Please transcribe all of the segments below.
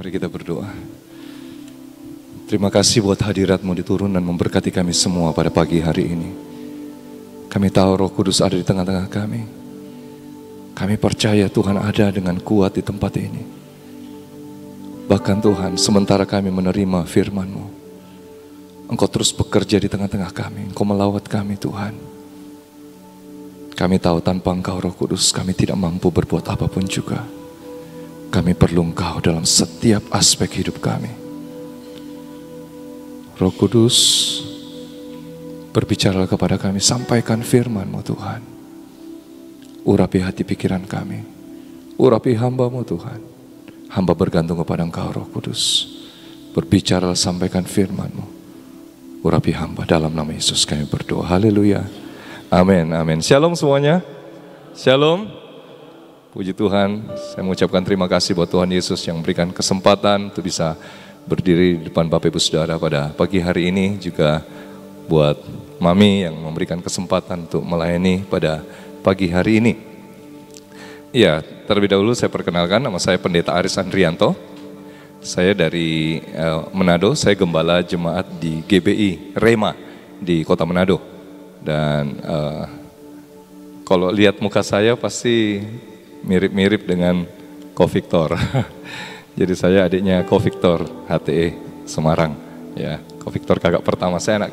Mari kita berdoa. Terima kasih buat hadirat-Mu diturun dan memberkati kami semua pada pagi hari ini. Kami tahu Roh Kudus ada di tengah-tengah kami. Kami percaya Tuhan ada dengan kuat di tempat ini. Bahkan Tuhan, sementara kami menerima firman-Mu, Engkau terus bekerja di tengah-tengah kami. Engkau melawat kami Tuhan. Kami tahu tanpa Engkau Roh Kudus kami tidak mampu berbuat apapun juga. Kami perlu Engkau dalam setiap aspek hidup kami. Roh Kudus, berbicara kepada kami, sampaikan firman-Mu Tuhan. Urapi hati pikiran kami, urapi hamba-Mu Tuhan. Hamba bergantung kepada Engkau Roh Kudus. Berbicara, sampaikan firman-Mu. Urapi hamba, dalam nama Yesus kami berdoa. Haleluya. Amin, amin. Shalom semuanya. Shalom. Puji Tuhan, saya mengucapkan terima kasih buat Tuhan Yesus yang memberikan kesempatan untuk bisa berdiri di depan Bapak Ibu Saudara pada pagi hari ini. Juga buat Mami yang memberikan kesempatan untuk melayani pada pagi hari ini. Ya, terlebih dahulu saya perkenalkan, nama saya Pendeta Aris Andrianto. Saya dari Manado, saya gembala jemaat di GBI Rema di Kota Manado. Dan kalau lihat muka saya pasti mirip-mirip dengan Ko Victor. Jadi saya adiknya Ko Victor HTE Semarang. Ya, Ko Victor kakak pertama, saya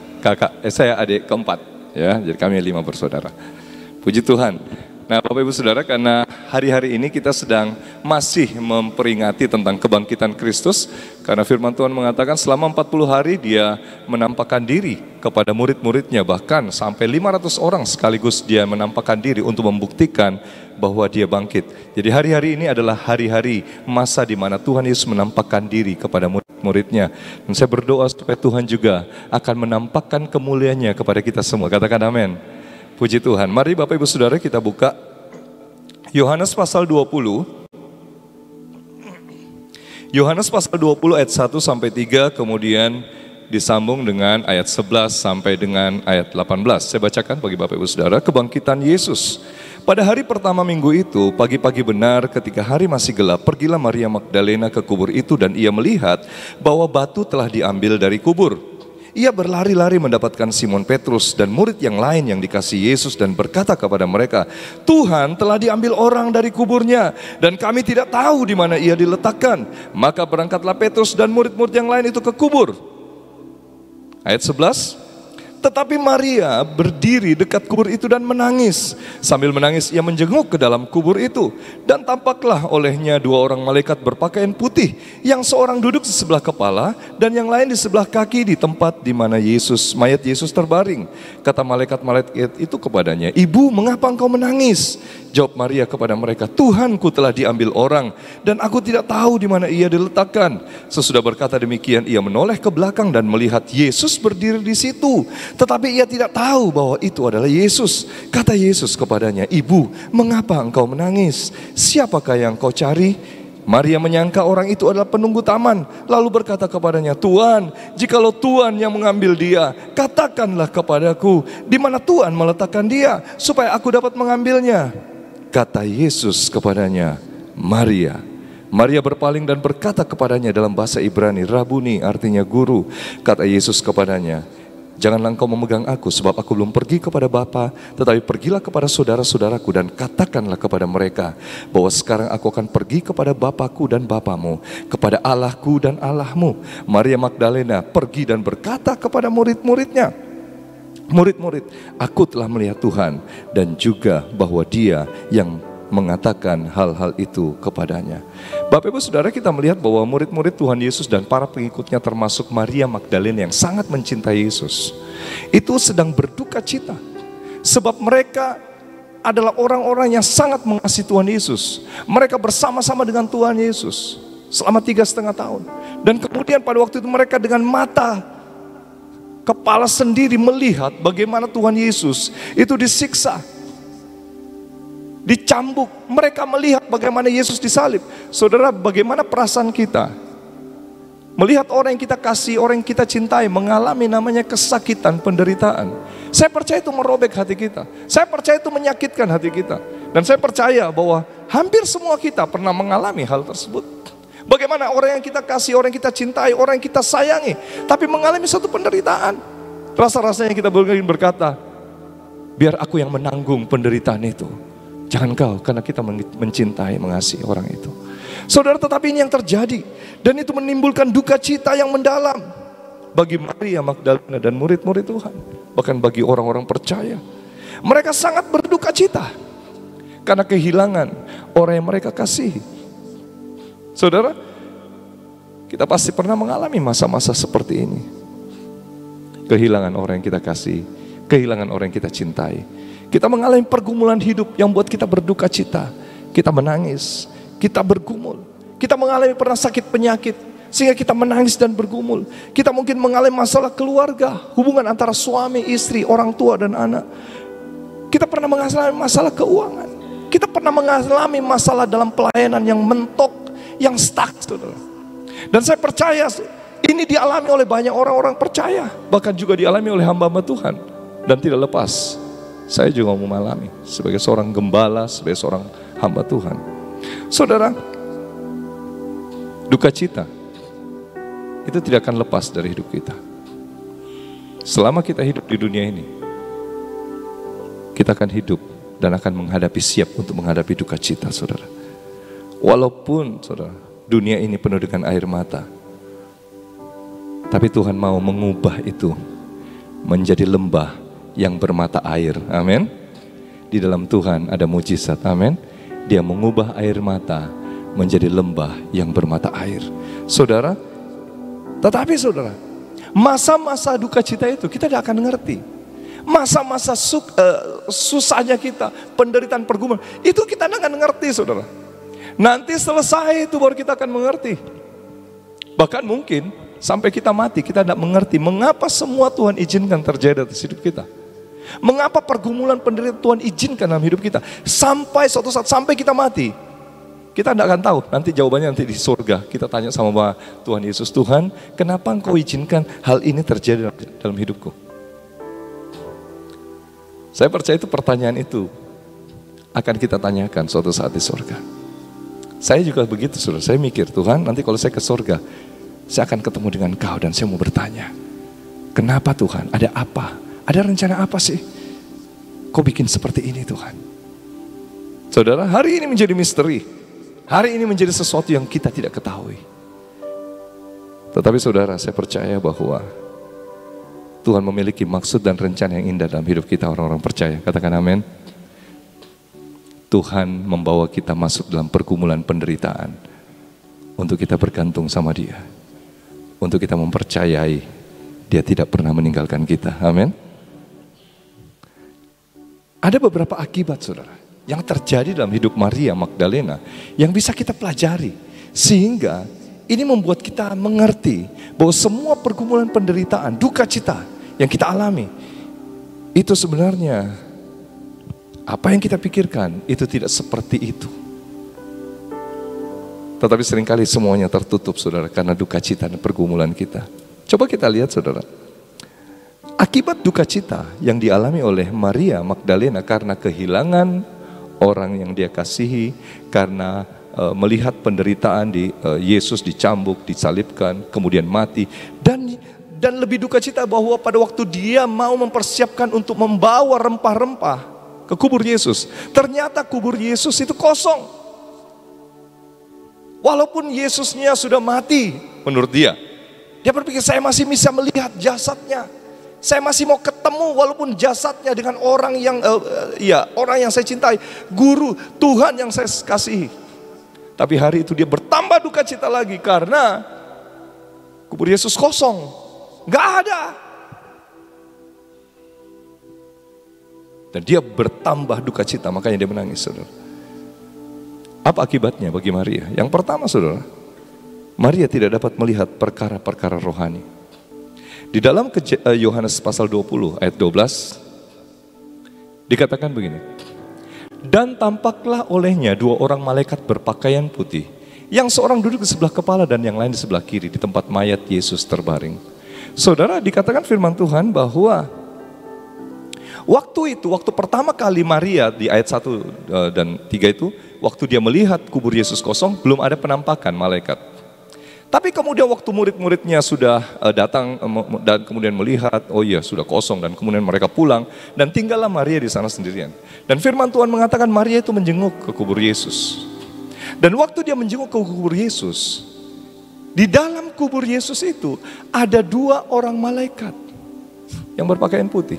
adik keempat. Ya, jadi kami 5 bersaudara. Puji Tuhan. Nah, Bapak Ibu Saudara, karena hari-hari ini kita sedang masih memperingati tentang kebangkitan Kristus, karena firman Tuhan mengatakan selama 40 hari Dia menampakkan diri kepada murid-muridnya, bahkan sampai 500 orang sekaligus Dia menampakkan diri untuk membuktikan bahwa Dia bangkit. Jadi hari-hari ini adalah hari-hari masa di mana Tuhan Yesus menampakkan diri kepada murid-muridnya. Dan saya berdoa supaya Tuhan juga akan menampakkan kemuliaannya kepada kita semua. Katakan amin. Puji Tuhan. Mari Bapak Ibu Saudara kita buka Yohanes pasal 20. Yohanes pasal 20 ayat 1 sampai 3, kemudian disambung dengan ayat 11 sampai dengan ayat 18. Saya bacakan bagi Bapak Ibu Saudara, kebangkitan Yesus. Pada hari pertama minggu itu, pagi-pagi benar ketika hari masih gelap, pergilah Maria Magdalena ke kubur itu dan ia melihat bahwa batu telah diambil dari kubur. Ia berlari-lari mendapatkan Simon Petrus dan murid yang lain yang dikasihi Yesus dan berkata kepada mereka, Tuhan telah diambil orang dari kuburnya dan kami tidak tahu di mana ia diletakkan. Maka berangkatlah Petrus dan murid-murid yang lain itu ke kubur. Ayat 11. Tetapi Maria berdiri dekat kubur itu dan menangis. Sambil menangis ia menjenguk ke dalam kubur itu. Dan tampaklah olehnya 2 orang malaikat berpakaian putih. Yang seorang duduk di sebelah kepala dan yang lain di sebelah kaki di tempat di mana mayat Yesus terbaring. Kata malaikat-malaikat itu kepadanya, Ibu, mengapa engkau menangis? Jawab Maria kepada mereka, Tuhanku telah diambil orang dan aku tidak tahu di mana ia diletakkan. Sesudah berkata demikian, ia menoleh ke belakang dan melihat Yesus berdiri di situ. Tetapi ia tidak tahu bahwa itu adalah Yesus. Kata Yesus kepadanya, Ibu, mengapa engkau menangis? Siapakah yang kau cari? Maria menyangka orang itu adalah penunggu taman, lalu berkata kepadanya, Tuhan, jikalau Tuhan yang mengambil dia, katakanlah kepadaku, di mana Tuhan meletakkan dia, supaya aku dapat mengambilnya. Kata Yesus kepadanya, Maria. Maria berpaling dan berkata kepadanya dalam bahasa Ibrani, Rabuni, artinya guru. Kata Yesus kepadanya, janganlah engkau memegang aku, sebab aku belum pergi kepada Bapa, tetapi pergilah kepada saudara-saudaraku dan katakanlah kepada mereka bahwa sekarang aku akan pergi kepada Bapakku dan Bapamu, kepada Allahku dan Allahmu. Maria Magdalena pergi dan berkata kepada murid-muridnya, murid-murid, aku telah melihat Tuhan, dan juga bahwa Dia yang mengatakan hal-hal itu kepadanya. Bapak Ibu Saudara, kita melihat bahwa murid-murid Tuhan Yesus dan para pengikutnya termasuk Maria Magdalena yang sangat mencintai Yesus, itu sedang berduka cita. Sebab mereka adalah orang-orang yang sangat mengasihi Tuhan Yesus. Mereka bersama-sama dengan Tuhan Yesus selama 3,5 tahun. Dan kemudian pada waktu itu mereka dengan mata kepala sendiri melihat bagaimana Tuhan Yesus itu disiksa, dicambuk. Mereka melihat bagaimana Yesus disalib. Saudara, bagaimana perasaan kita melihat orang yang kita kasih, orang yang kita cintai mengalami namanya kesakitan, penderitaan? Saya percaya itu merobek hati kita. Saya percaya itu menyakitkan hati kita. Dan saya percaya bahwa hampir semua kita pernah mengalami hal tersebut. Bagaimana orang yang kita kasih, orang yang kita cintai, orang yang kita sayangi, tapi mengalami satu penderitaan. Rasa-rasanya kita berkata, biar aku yang menanggung penderitaan itu. Jangan kau, karena kita mencintai, mengasihi orang itu. Saudara, tetapi ini yang terjadi. Dan itu menimbulkan duka cita yang mendalam. Bagi Maria Magdalena dan murid-murid Tuhan. Bahkan bagi orang-orang percaya. Mereka sangat berduka cita. Karena kehilangan orang yang mereka kasihi. Saudara, kita pasti pernah mengalami masa-masa seperti ini. Kehilangan orang yang kita kasih, kehilangan orang yang kita cintai. Kita mengalami pergumulan hidup yang buat kita berduka cita. Kita menangis, kita bergumul. Kita mengalami pernah sakit penyakit, sehingga kita menangis dan bergumul. Kita mungkin mengalami masalah keluarga, hubungan antara suami, istri, orang tua dan anak. Kita pernah mengalami masalah keuangan. Kita pernah mengalami masalah dalam pelayanan yang mentok, yang stuck, saudara. Dan saya percaya ini dialami oleh banyak orang-orang percaya, bahkan juga dialami oleh hamba-hamba Tuhan. Dan tidak lepas, saya juga mengalami sebagai seorang gembala, sebagai seorang hamba Tuhan. Saudara, duka cita itu tidak akan lepas dari hidup kita. Selama kita hidup di dunia ini, kita akan hidup dan akan menghadapi, siap untuk menghadapi duka cita, saudara. Walaupun, saudara, dunia ini penuh dengan air mata, tapi Tuhan mau mengubah itu menjadi lembah yang bermata air. Amin. Di dalam Tuhan ada mujizat. Amin. Dia mengubah air mata menjadi lembah yang bermata air. Saudara, tetapi saudara, masa-masa duka cita itu kita tidak akan mengerti. Masa-masa susahnya kita, penderitaan, pergumulan, itu kita tidak akan mengerti, saudara. Nanti selesai itu baru kita akan mengerti. Bahkan mungkin sampai kita mati kita tidak mengerti mengapa semua Tuhan izinkan terjadi atas hidup kita. Mengapa pergumulan, penderitaan Tuhan izinkan dalam hidup kita. Sampai suatu saat, sampai kita mati, kita tidak akan tahu. Nanti jawabannya nanti di surga. Kita tanya sama Tuhan Yesus, Tuhan, kenapa Engkau izinkan hal ini terjadi dalam hidupku? Saya percaya itu pertanyaan itu akan kita tanyakan suatu saat di surga. Saya juga begitu, saudara. Saya mikir, Tuhan, nanti kalau saya ke surga, saya akan ketemu dengan Kau dan saya mau bertanya, kenapa Tuhan? Ada apa? Ada rencana apa sih? Kau bikin seperti ini, Tuhan? Saudara, hari ini menjadi misteri. Hari ini menjadi sesuatu yang kita tidak ketahui. Tetapi saudara, saya percaya bahwa Tuhan memiliki maksud dan rencana yang indah dalam hidup kita, orang-orang percaya. Katakan amin. Tuhan membawa kita masuk dalam pergumulan penderitaan untuk kita bergantung sama Dia, untuk kita mempercayai Dia tidak pernah meninggalkan kita. Amin. Ada beberapa akibat, saudara, yang terjadi dalam hidup Maria Magdalena yang bisa kita pelajari, sehingga ini membuat kita mengerti bahwa semua pergumulan penderitaan, duka cita yang kita alami, itu sebenarnya apa yang kita pikirkan itu tidak seperti itu. Tetapi seringkali semuanya tertutup, saudara, karena duka cita dan pergumulan kita. Coba kita lihat, saudara, akibat duka cita yang dialami oleh Maria Magdalena karena kehilangan orang yang dia kasihi, karena melihat penderitaan di Yesus dicambuk, disalibkan, kemudian mati, dan lebih duka cita bahwa pada waktu dia mau mempersiapkan untuk membawa rempah-rempah ke kubur Yesus, ternyata kubur Yesus itu kosong. Walaupun Yesusnya sudah mati, menurut dia berpikir, saya masih bisa melihat jasadnya, saya masih mau ketemu walaupun jasadnya dengan orang yang orang yang saya cintai, guru Tuhan yang saya kasihi. Tapi hari itu dia bertambah duka cita lagi karena kubur Yesus kosong. Gak ada. Dan dia bertambah duka cita, makanya dia menangis, saudara. Apa akibatnya bagi Maria? Yang pertama, saudara, Maria tidak dapat melihat perkara-perkara rohani. Di dalam Yohanes pasal 20 ayat 12 dikatakan begini, dan tampaklah olehnya dua orang malaikat berpakaian putih, yang seorang duduk di sebelah kepala dan yang lain di sebelah kiri, di tempat mayat Yesus terbaring. Saudara, dikatakan firman Tuhan bahwa waktu itu, waktu pertama kali Maria di ayat 1 dan 3 itu, waktu dia melihat kubur Yesus kosong, belum ada penampakan malaikat. Tapi kemudian waktu murid-muridnya sudah datang dan kemudian melihat, oh iya sudah kosong, dan kemudian mereka pulang dan tinggallah Maria di sana sendirian. Dan firman Tuhan mengatakan Maria itu menjenguk ke kubur Yesus. Dan waktu dia menjenguk ke kubur Yesus, di dalam kubur Yesus itu ada 2 orang malaikat yang berpakaian putih.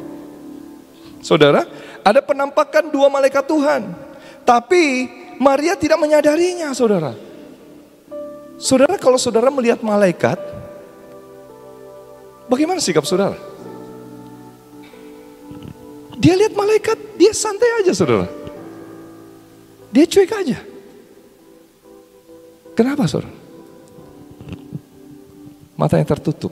Saudara, ada penampakan 2 malaikat Tuhan. Tapi Maria tidak menyadarinya, saudara. Saudara, kalau saudara melihat malaikat, bagaimana sikap saudara? Dia lihat malaikat, dia santai aja, saudara. Dia cuek aja. Kenapa, saudara? Matanya tertutup.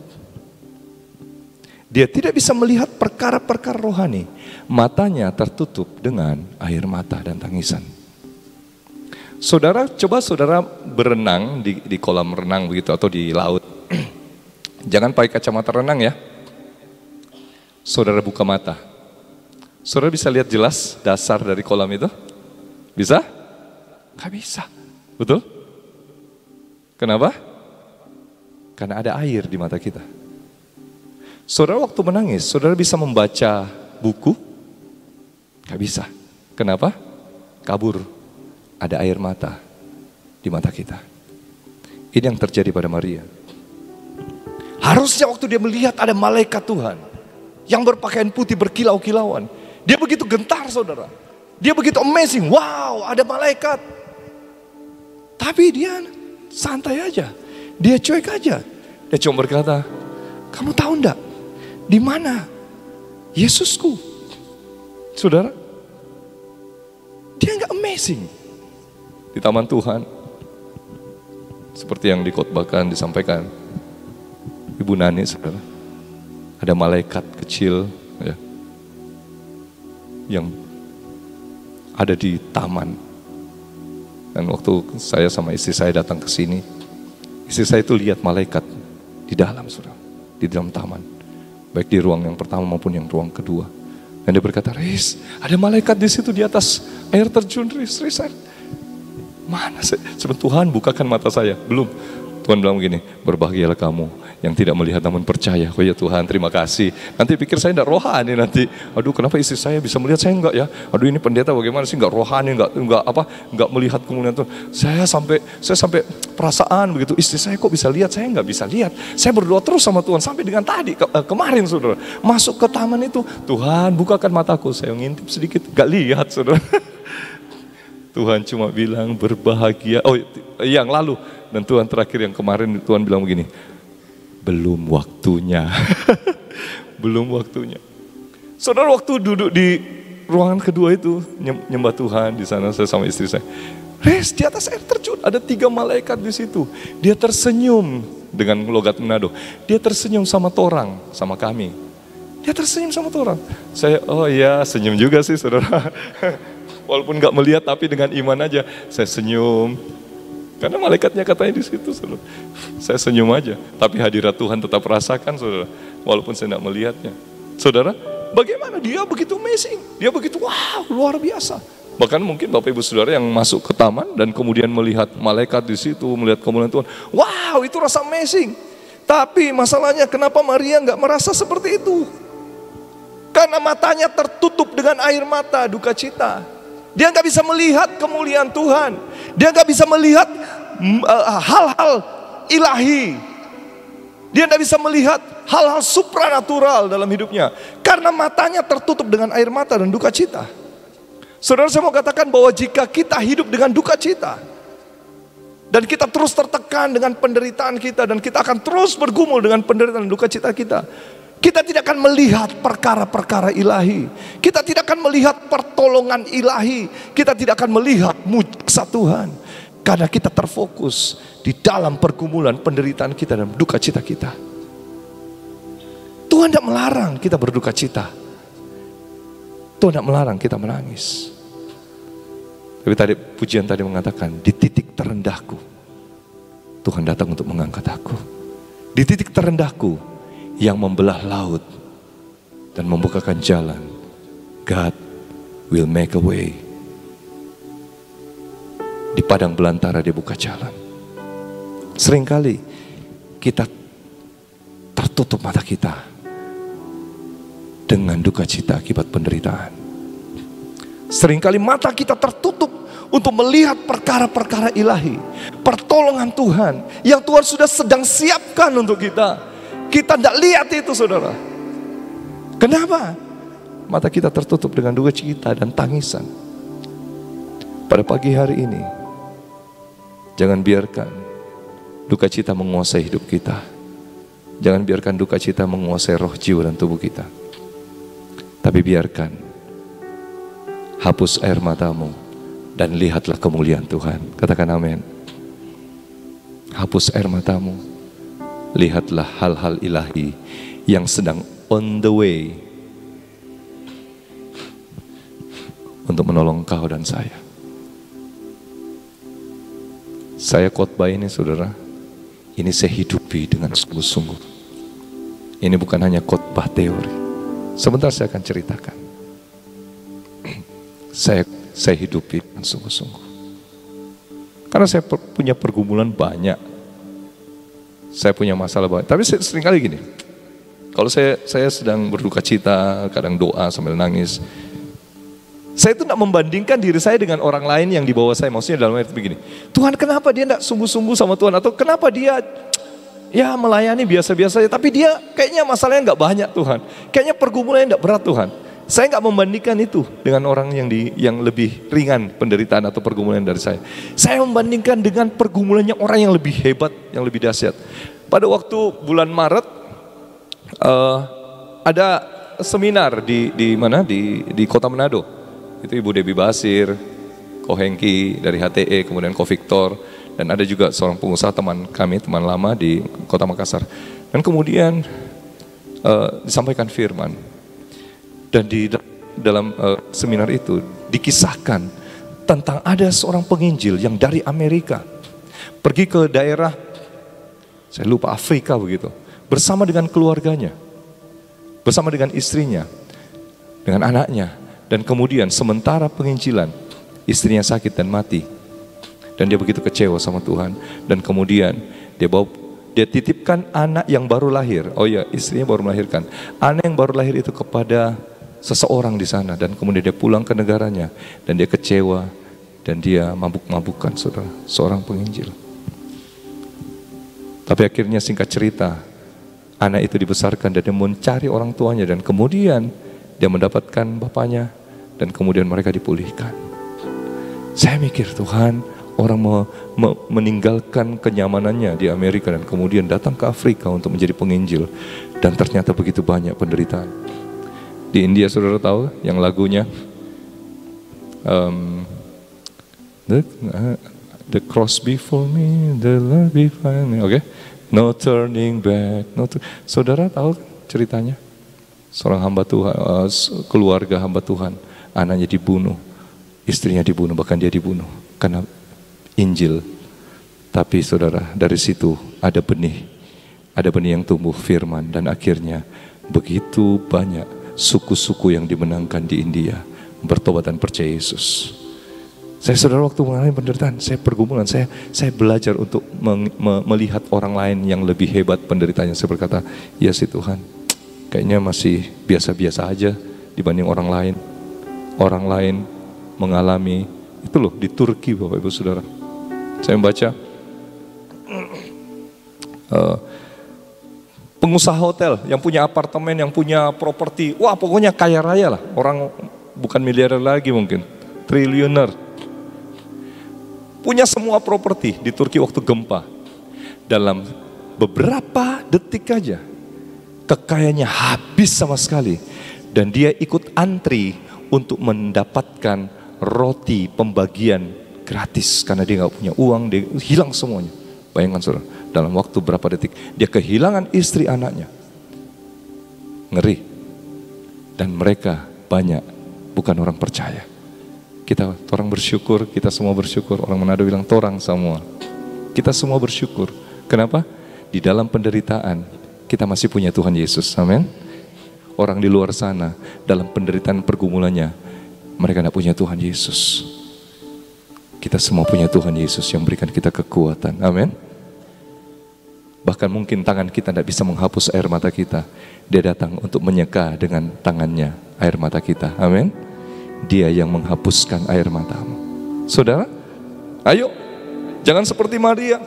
Dia tidak bisa melihat perkara-perkara rohani. Matanya tertutup dengan air mata dan tangisan. Saudara, coba saudara berenang di kolam renang begitu atau di laut. Jangan pakai kacamata renang ya. Saudara buka mata. Saudara bisa lihat jelas dasar dari kolam itu? Bisa? Gak bisa. Betul? Kenapa? Karena ada air di mata kita. Saudara waktu menangis, saudara bisa membaca buku? Gak bisa. Kenapa? Kabur. Ada air mata di mata kita. Ini yang terjadi pada Maria. Harusnya waktu dia melihat ada malaikat Tuhan yang berpakaian putih berkilau-kilauan, dia begitu gentar, saudara. Dia begitu amazing. Wow, ada malaikat. Tapi dia santai aja. Dia cuek aja. Dia cuma berkata, kamu tahu enggak di mana Yesusku? Saudara, dia enggak amazing. Di taman Tuhan, seperti yang dikhotbahkan, disampaikan Ibu Nani, saudara, ada malaikat kecil ya, yang ada di taman. Dan waktu saya sama istri saya datang ke sini, istri saya itu lihat malaikat di dalam, saudara, di dalam taman, baik di ruang yang pertama maupun yang ruang kedua. Dan dia berkata, Riz, ada malaikat di situ di atas air terjun, Riz. Mana sih? Sebenarnya Tuhan bukakan mata saya. Belum. Tuhan bilang begini, berbahagialah kamu yang tidak melihat namun percaya. Oh ya Tuhan, terima kasih. Nanti pikir saya enggak rohani nanti. Aduh, kenapa istri saya bisa melihat, saya enggak ya? Aduh, ini pendeta bagaimana sih enggak rohani, enggak melihat kemuliaan Tuhan. Saya sampai perasaan begitu. Istri saya kok bisa lihat, saya enggak bisa lihat. Saya berdoa terus sama Tuhan sampai dengan tadi kemarin, saudara. Masuk ke taman itu, Tuhan bukakan mataku. Saya ngintip sedikit, enggak lihat, saudara. Tuhan cuma bilang berbahagia. Oh, yang lalu. Dan Tuhan terakhir yang kemarin Tuhan bilang begini, belum waktunya. Belum waktunya. Saudara, waktu duduk di ruangan kedua itu nyembah Tuhan di sana, saya sama istri saya. Res, di atas air terjun ada 3 malaikat di situ. Dia tersenyum dengan logat Manado. Dia tersenyum sama torang, sama kami. Dia tersenyum sama torang. Saya, oh iya, senyum juga sih, saudara. Walaupun nggak melihat, tapi dengan iman aja saya senyum. Karena malaikatnya katanya di situ, saudara. Saya senyum aja, tapi hadirat Tuhan tetap rasakan, saudara. Walaupun saya nggak melihatnya, saudara. Bagaimana dia begitu amazing, dia begitu wow, luar biasa. Bahkan mungkin Bapak Ibu Saudara yang masuk ke taman dan kemudian melihat malaikat di situ, melihat kemuliaan Tuhan, wow, itu rasa amazing. Tapi masalahnya kenapa Maria nggak merasa seperti itu? Karena matanya tertutup dengan air mata duka cita. Dia nggak bisa melihat kemuliaan Tuhan. Dia nggak bisa melihat hal-hal ilahi. Dia nggak bisa melihat hal-hal supranatural dalam hidupnya. Karena matanya tertutup dengan air mata dan duka cita. Saudara, saya mau katakan bahwa jika kita hidup dengan duka cita, dan kita terus tertekan dengan penderitaan kita, dan kita akan terus bergumul dengan penderitaan dan duka cita kita, kita tidak akan melihat perkara-perkara ilahi. Kita tidak akan melihat pertolongan ilahi. Kita tidak akan melihat mujizat Tuhan. Karena kita terfokus di dalam pergumulan penderitaan kita dan duka cita kita. Tuhan tidak melarang kita berduka cita. Tuhan tidak melarang kita menangis. Tapi tadi pujian tadi mengatakan, di titik terendahku Tuhan datang untuk mengangkat aku. Di titik terendahku yang membelah laut dan membukakan jalan, God will make a way. Di padang belantara dia buka jalan. Seringkali kita tertutup mata kita dengan duka cita akibat penderitaan. Seringkali mata kita tertutup untuk melihat perkara-perkara ilahi, pertolongan Tuhan yang Tuhan sudah sedang siapkan untuk kita. Kita tidak lihat itu, saudara. Kenapa? Mata kita tertutup dengan duka cita dan tangisan. Pada pagi hari ini, jangan biarkan duka cita menguasai hidup kita. Jangan biarkan duka cita menguasai roh, jiwa, dan tubuh kita. Tapi biarkan hapus air matamu dan lihatlah kemuliaan Tuhan. Katakan amin. Hapus air matamu, lihatlah hal-hal ilahi yang sedang on the way untuk menolong kau dan saya. Saya khotbah ini, saudara, ini saya hidupi dengan sungguh-sungguh. Ini bukan hanya khotbah teori. Sebentar saya akan ceritakan. Saya hidupi dengan sungguh-sungguh. Karena saya punya pergumulan banyak. Saya punya masalah banyak. Tapi seringkali gini, kalau saya sedang berduka cita, kadang doa sambil nangis, saya itu tidak membandingkan diri saya dengan orang lain yang di bawah saya. Maksudnya dalam arti begini, Tuhan kenapa dia tidak sungguh-sungguh sama Tuhan? Atau kenapa dia ya melayani biasa-biasa saja, tapi dia kayaknya masalahnya nggak banyak Tuhan. Kayaknya pergumulannya tidak berat Tuhan. Saya nggak membandingkan itu dengan orang yang lebih ringan penderitaan atau pergumulan dari saya. Saya membandingkan dengan pergumulannya orang yang lebih hebat, yang lebih dahsyat. Pada waktu bulan Maret ada seminar di mana di Kota Manado. Itu Ibu Debbie Basir, Ko Hengki dari HTE, kemudian Ko Victor, dan ada juga seorang pengusaha teman kami, teman lama di Kota Makassar. Dan kemudian disampaikan firman. Dan di dalam seminar itu dikisahkan tentang ada seorang penginjil yang dari Amerika pergi ke daerah, saya lupa, Afrika begitu, bersama dengan keluarganya, bersama dengan istrinya, dengan anaknya. Dan kemudian sementara penginjilan, istrinya sakit dan mati. Dan dia begitu kecewa sama Tuhan. Dan kemudian dia titipkan anak yang baru lahir. Oh ya, istrinya baru melahirkan. Anak yang baru lahir itu kepada seseorang di sana. Dan kemudian dia pulang ke negaranya. Dan dia kecewa. Dan dia mabuk-mabukan, saudara. Seorang penginjil. Tapi akhirnya singkat cerita, anak itu dibesarkan dan dia mencari orang tuanya. Dan kemudian dia mendapatkan bapaknya dan kemudian mereka dipulihkan. Saya mikir, Tuhan, orang meninggalkan kenyamanannya di Amerika dan kemudian datang ke Afrika untuk menjadi penginjil. Dan ternyata begitu banyak penderitaan. Di India, saudara tahu yang lagunya The cross before me, the Lord behind me. Oke, no turning back. Saudara tahu ceritanya? Seorang hamba Tuhan, keluarga hamba Tuhan, anaknya dibunuh, istrinya dibunuh, bahkan dia dibunuh karena Injil. Tapi saudara, dari situ ada benih yang tumbuh firman, dan akhirnya begitu banyak suku-suku yang dimenangkan di India bertobat dan percaya Yesus. Saya, saudara, waktu mengalami penderitaan, saya pergumulan, saya belajar untuk melihat orang lain yang lebih hebat penderitaannya. Saya berkata, ya sih Tuhan, kayaknya masih biasa-biasa aja dibanding orang lain. Orang lain mengalami itu loh di Turki, Bapak Ibu Saudara. Saya membaca pengusaha hotel yang punya apartemen, yang punya properti, wah pokoknya kaya raya lah. Orang bukan miliarder lagi mungkin, triliuner. Punya semua properti di Turki waktu gempa. Dalam beberapa detik aja kekayaannya habis sama sekali. Dan dia ikut antri untuk mendapatkan roti pembagian gratis. Karena dia gak punya uang, dia hilang semuanya. Bayangkan saudara, dalam waktu berapa detik dia kehilangan istri anaknya. Ngeri. Dan mereka banyak bukan orang percaya. Kita orang bersyukur, kita semua bersyukur. Orang Manado bilang torang semua. Kita semua bersyukur. Kenapa? Di dalam penderitaan kita masih punya Tuhan Yesus, amin. Orang di luar sana dalam penderitaan pergumulannya, mereka tidak punya Tuhan Yesus. Kita semua punya Tuhan Yesus yang berikan kita kekuatan, amin. Bahkan mungkin tangan kita tidak bisa menghapus air mata kita. Dia datang untuk menyeka dengan tangannya air mata kita. Amin. Dia yang menghapuskan air matamu. Saudara, ayo, jangan seperti Maria.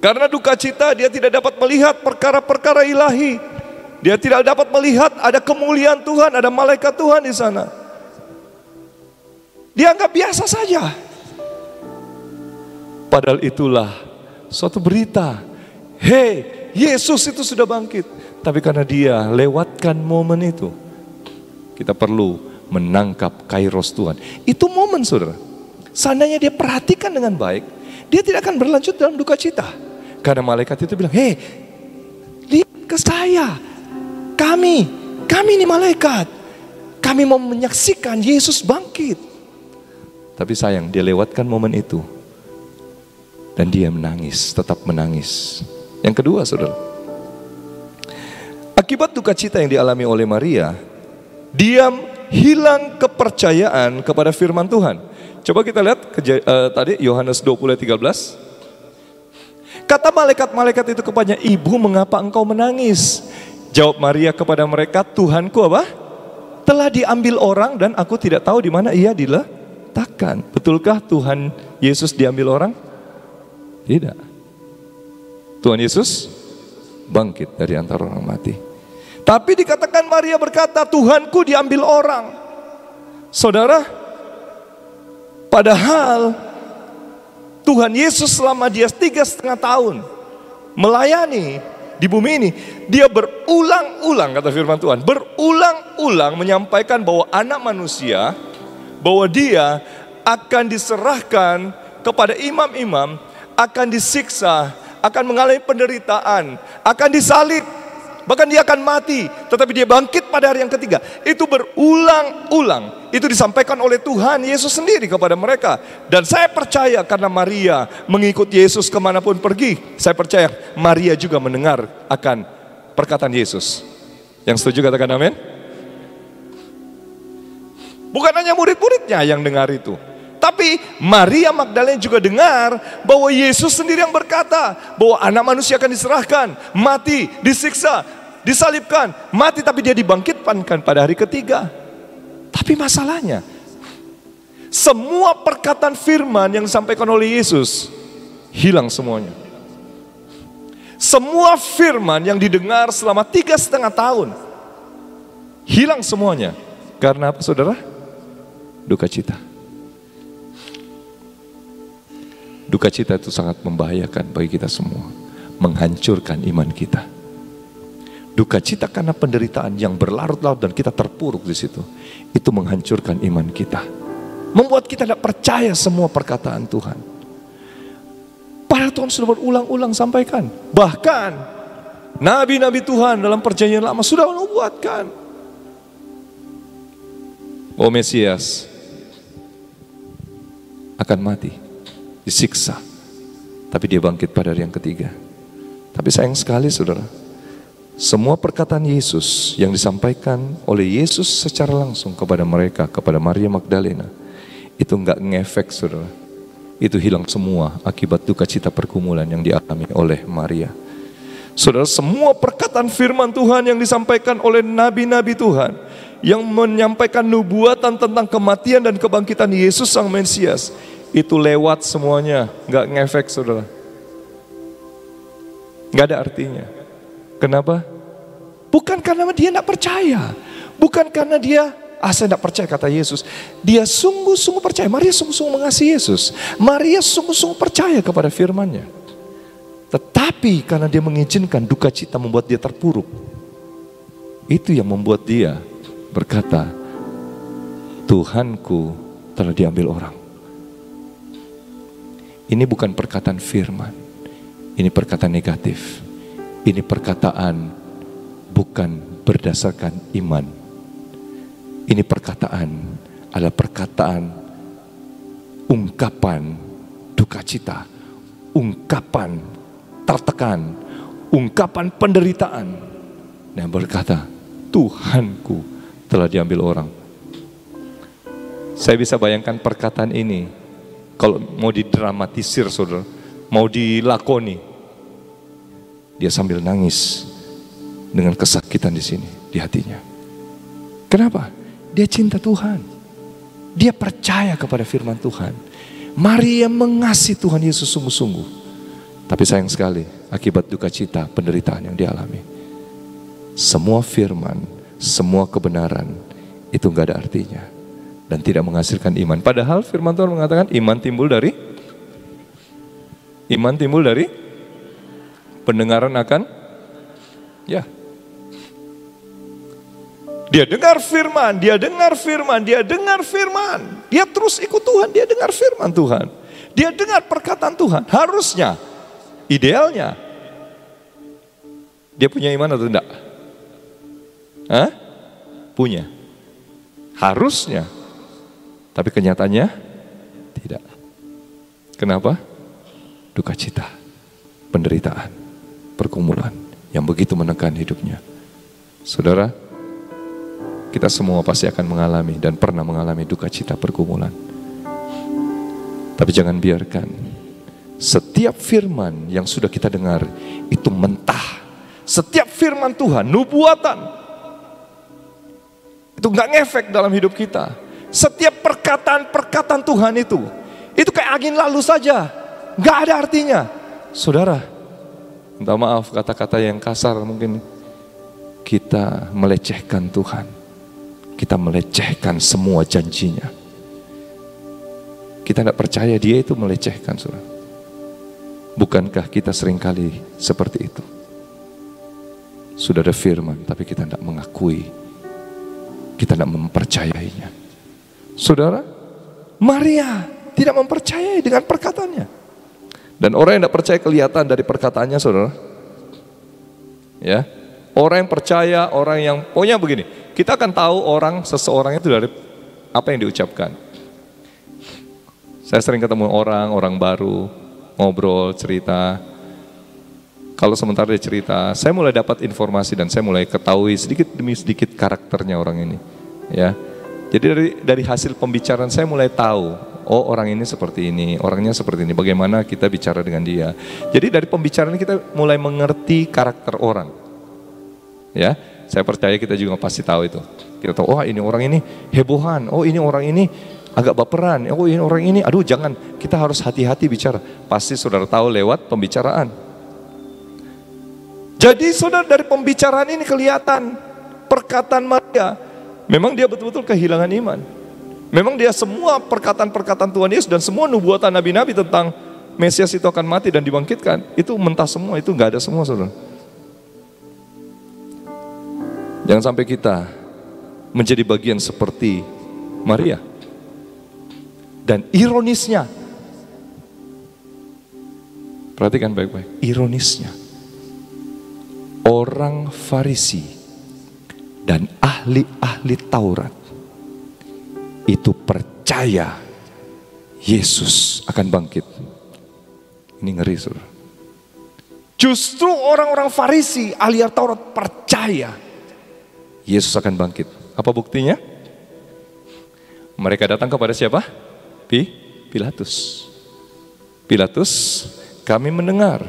Karena duka cita dia tidak dapat melihat perkara-perkara ilahi. Dia tidak dapat melihat ada kemuliaan Tuhan, ada malaikat Tuhan di sana. Dia anggap biasa saja. Padahal itulah suatu berita. Hei, Yesus itu sudah bangkit. Tapi karena dia lewatkan momen itu, kita perlu menangkap kairos Tuhan. Itu momen, saudara. Seandainya dia perhatikan dengan baik, dia tidak akan berlanjut dalam duka cita. Karena malaikat itu bilang, hei, lihat ke saya. Kami ini malaikat. Kami mau menyaksikan Yesus bangkit. Tapi sayang, dia lewatkan momen itu. Dan dia menangis, tetap menangis. Yang kedua, saudara, akibat duka cita yang dialami oleh Maria, dia hilang kepercayaan kepada firman Tuhan. Coba kita lihat tadi Yohanes 20:13. Kata malaikat-malaikat itu kepadanya, ibu, mengapa engkau menangis? Jawab Maria kepada mereka, Tuhanku apa? Telah diambil orang dan aku tidak tahu di mana ia diletakkan. Betulkah Tuhan Yesus diambil orang? Tidak. Tuhan Yesus bangkit dari antara orang mati. Tapi dikatakan Maria berkata, Tuhanku diambil orang. Saudara, padahal Tuhan Yesus selama dia 3,5 tahun melayani di bumi ini, dia berulang-ulang, kata firman Tuhan, berulang-ulang menyampaikan bahwa anak manusia, bahwa dia akan diserahkan kepada imam-imam, akan disiksa, akan mengalami penderitaan, akan disalib, bahkan dia akan mati, tetapi dia bangkit pada hari yang ketiga. Itu berulang-ulang. Itu disampaikan oleh Tuhan Yesus sendiri kepada mereka. Dan saya percaya karena Maria mengikut Yesus kemanapun pergi, saya percaya Maria juga mendengar akan perkataan Yesus. Yang setuju katakan amin. Bukan hanya murid-muridnya yang dengar itu, tapi Maria Magdalena juga dengar bahwa Yesus sendiri yang berkata bahwa anak manusia akan diserahkan, mati, disiksa, disalibkan, mati, tapi dia dibangkitkan pada hari ketiga. Tapi masalahnya, semua perkataan firman yang disampaikan oleh Yesus hilang semuanya. Semua firman yang didengar selama 3,5 tahun hilang semuanya. Karena apa, saudara? Duka cita. Duka cita itu sangat membahayakan bagi kita semua, menghancurkan iman kita. Duka cita karena penderitaan yang berlarut-larut dan kita terpuruk di situ, itu menghancurkan iman kita, membuat kita tidak percaya semua perkataan Tuhan. Padahal Tuhan sudah berulang-ulang sampaikan, bahkan nabi-nabi Tuhan dalam perjanjian lama sudah menubuatkan bahwa Mesias akan mati, disiksa, tapi dia bangkit pada hari yang ketiga. Tapi sayang sekali, saudara, semua perkataan Yesus yang disampaikan oleh Yesus secara langsung kepada mereka, kepada Maria Magdalena, itu enggak ngefek, saudara. Itu hilang semua akibat duka cita pergumulan yang dialami oleh Maria. Saudara, semua perkataan firman Tuhan yang disampaikan oleh nabi-nabi Tuhan, yang menyampaikan nubuatan tentang kematian dan kebangkitan Yesus Sang Mesias, itu lewat semuanya, enggak ngefek, saudara. Enggak ada artinya. Kenapa? Bukan karena dia tidak percaya. Bukan karena dia, saya tidak percaya kata Yesus. Dia sungguh-sungguh percaya. Maria sungguh-sungguh mengasihi Yesus. Maria sungguh-sungguh percaya kepada firman-Nya. Tetapi karena dia mengizinkan duka cita membuat dia terpuruk, itu yang membuat dia berkata, Tuhanku telah diambil orang. Ini bukan perkataan firman. Ini perkataan negatif. Ini perkataan bukan berdasarkan iman. Ini perkataan adalah perkataan ungkapan duka cita, ungkapan tertekan, ungkapan penderitaan. Dan berkata, Tuhanku telah diambil orang. Saya bisa bayangkan perkataan ini kalau mau didramatisir, saudara, mau dilakoni. Dia sambil nangis dengan kesakitan di sini, di hatinya. Kenapa? Dia cinta Tuhan. Dia percaya kepada firman Tuhan. Maria mengasihi Tuhan Yesus sungguh-sungguh. Tapi sayang sekali, akibat duka cita, penderitaan yang dialami, semua firman, semua kebenaran itu gak ada artinya dan tidak menghasilkan iman. Padahal firman Tuhan mengatakan iman timbul dari pendengaran akan Dia dengar firman, dia terus ikut Tuhan, dia dengar firman Tuhan. Dia dengar perkataan Tuhan. Harusnya, idealnya, dia punya iman atau tidak? Punya. Harusnya. Tapi kenyataannya tidak. Kenapa? Duka cita, penderitaan, pergumulan yang begitu menekan hidupnya. Saudara, kita semua pasti akan mengalami dan pernah mengalami duka cita, pergumulan. Tapi jangan biarkan setiap firman yang sudah kita dengar itu mentah. Setiap firman Tuhan, nubuatan, itu gak ngefek dalam hidup kita. Setiap perkataan Tuhan itu kayak angin lalu saja, gak ada artinya. Saudara, minta maaf kata-kata yang kasar, mungkin kita melecehkan Tuhan. Kita melecehkan semua janjinya. Kita tidak percaya dia itu melecehkan, saudara. Bukankah kita seringkali seperti itu? Sudah ada firman, tapi kita tidak mengakui. Kita tidak mempercayainya. Saudara, Maria tidak mempercayai dengan perkataannya. Dan orang yang tidak percaya kelihatan dari perkataannya, saudara. Ya, orang yang percaya, orang yang pokoknya begini. Kita akan tahu seseorang itu dari apa yang diucapkan. Saya sering ketemu orang baru, ngobrol, cerita. Kalau sementara dia cerita, saya mulai dapat informasi dan saya mulai ketahui sedikit demi sedikit karakternya orang ini. Ya, jadi dari hasil pembicaraan saya mulai tahu, oh orang ini seperti ini, orangnya seperti ini. Bagaimana kita bicara dengan dia. Jadi dari pembicaraan kita mulai mengerti karakter orang. Ya. Saya percaya kita juga pasti tahu itu. Kita tahu, oh ini orang ini hebohan, oh ini orang ini agak baperan, oh ini orang ini, aduh jangan, kita harus hati-hati bicara. Pasti saudara tahu lewat pembicaraan. Jadi saudara, dari pembicaraan ini kelihatan perkataan Maria, memang dia betul-betul kehilangan iman. Memang dia semua perkataan-perkataan Tuhan Yesus dan semua nubuatan nabi-nabi tentang Mesias itu akan mati dan dibangkitkan, itu mentah semua, itu gak ada semua, saudara. Jangan sampai kita menjadi bagian seperti Maria. Dan ironisnya, perhatikan baik-baik, ironisnya, orang Farisi dan ahli-ahli Taurat itu percaya Yesus akan bangkit. Ini ngeri, saudara. Justru orang-orang Farisi, ahli Taurat percaya Yesus akan bangkit. Apa buktinya? Mereka datang kepada siapa? Pilatus. Pilatus, kami mendengar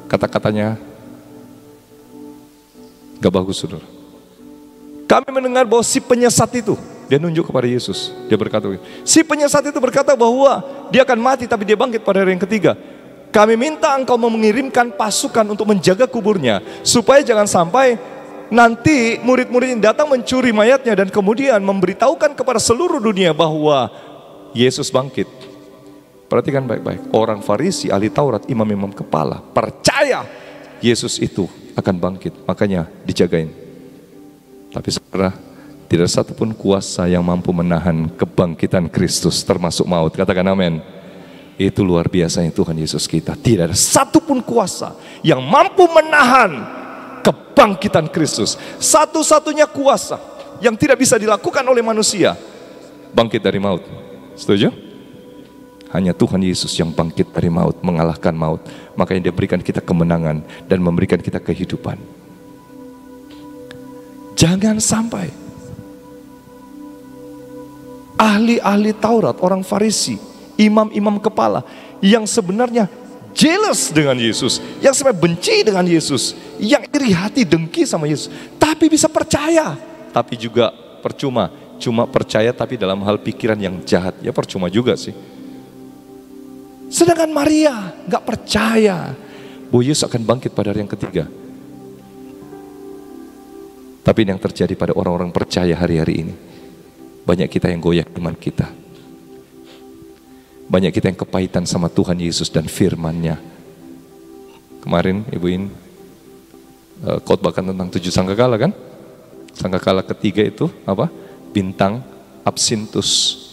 kata-katanya gak bagus, saudara. Kami mendengar bahwa si penyesat itu, dia nunjuk kepada Yesus. Dia berkata, si penyesat itu berkata bahwa dia akan mati tapi dia bangkit pada hari yang ketiga. Kami minta engkau mengirimkan pasukan untuk menjaga kuburnya, supaya jangan sampai nanti murid-murid yang datang mencuri mayatnya dan kemudian memberitahukan kepada seluruh dunia bahwa Yesus bangkit. Perhatikan baik-baik, orang Farisi, ahli Taurat, imam-imam kepala percaya Yesus itu akan bangkit, makanya dijagain. Tapi saudara, tidak satupun kuasa yang mampu menahan kebangkitan Kristus, termasuk maut. Katakan amin. Itu luar biasanya Tuhan Yesus kita. Tidak ada satupun kuasa yang mampu menahan kebangkitan Kristus. Satu-satunya kuasa yang tidak bisa dilakukan oleh manusia, bangkit dari maut. Setuju? Hanya Tuhan Yesus yang bangkit dari maut, mengalahkan maut. Makanya dia berikan kita kemenangan dan memberikan kita kehidupan. Jangan sampai ahli-ahli Taurat, orang Farisi, imam-imam kepala yang sebenarnya jealous dengan Yesus, yang sampai benci dengan Yesus, yang iri hati dengki sama Yesus, tapi bisa percaya, tapi juga percuma, cuma percaya tapi dalam hal pikiran yang jahat, ya percuma juga sih. Sedangkan Maria gak percaya bahwa Yesus akan bangkit pada hari yang ketiga. Tapi yang terjadi pada orang-orang percaya hari-hari ini, banyak kita yang goyah iman kita. Banyak kita yang kepahitan sama Tuhan Yesus dan firman-Nya. Kemarin Ibu In khotbahkan tentang 7 sangkakala kan? Sangkakala ketiga itu apa? Bintang absintus.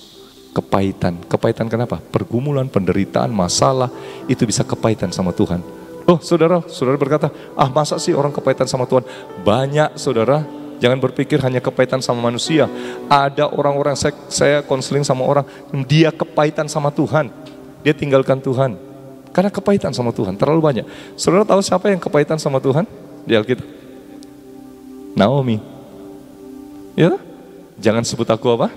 Kepahitan. Kepahitan kenapa? Pergumulan, penderitaan, masalah, itu bisa kepahitan sama Tuhan. Oh saudara berkata, masa sih orang kepahitan sama Tuhan? Banyak saudara, jangan berpikir hanya kepahitan sama manusia. Ada orang-orang, saya konseling sama orang, dia kepahitan sama Tuhan. Dia tinggalkan Tuhan. Karena kepahitan sama Tuhan, terlalu banyak. Saudara tahu siapa yang kepahitan sama Tuhan? Di Alkitab. Naomi. Ya? Jangan sebut aku apa?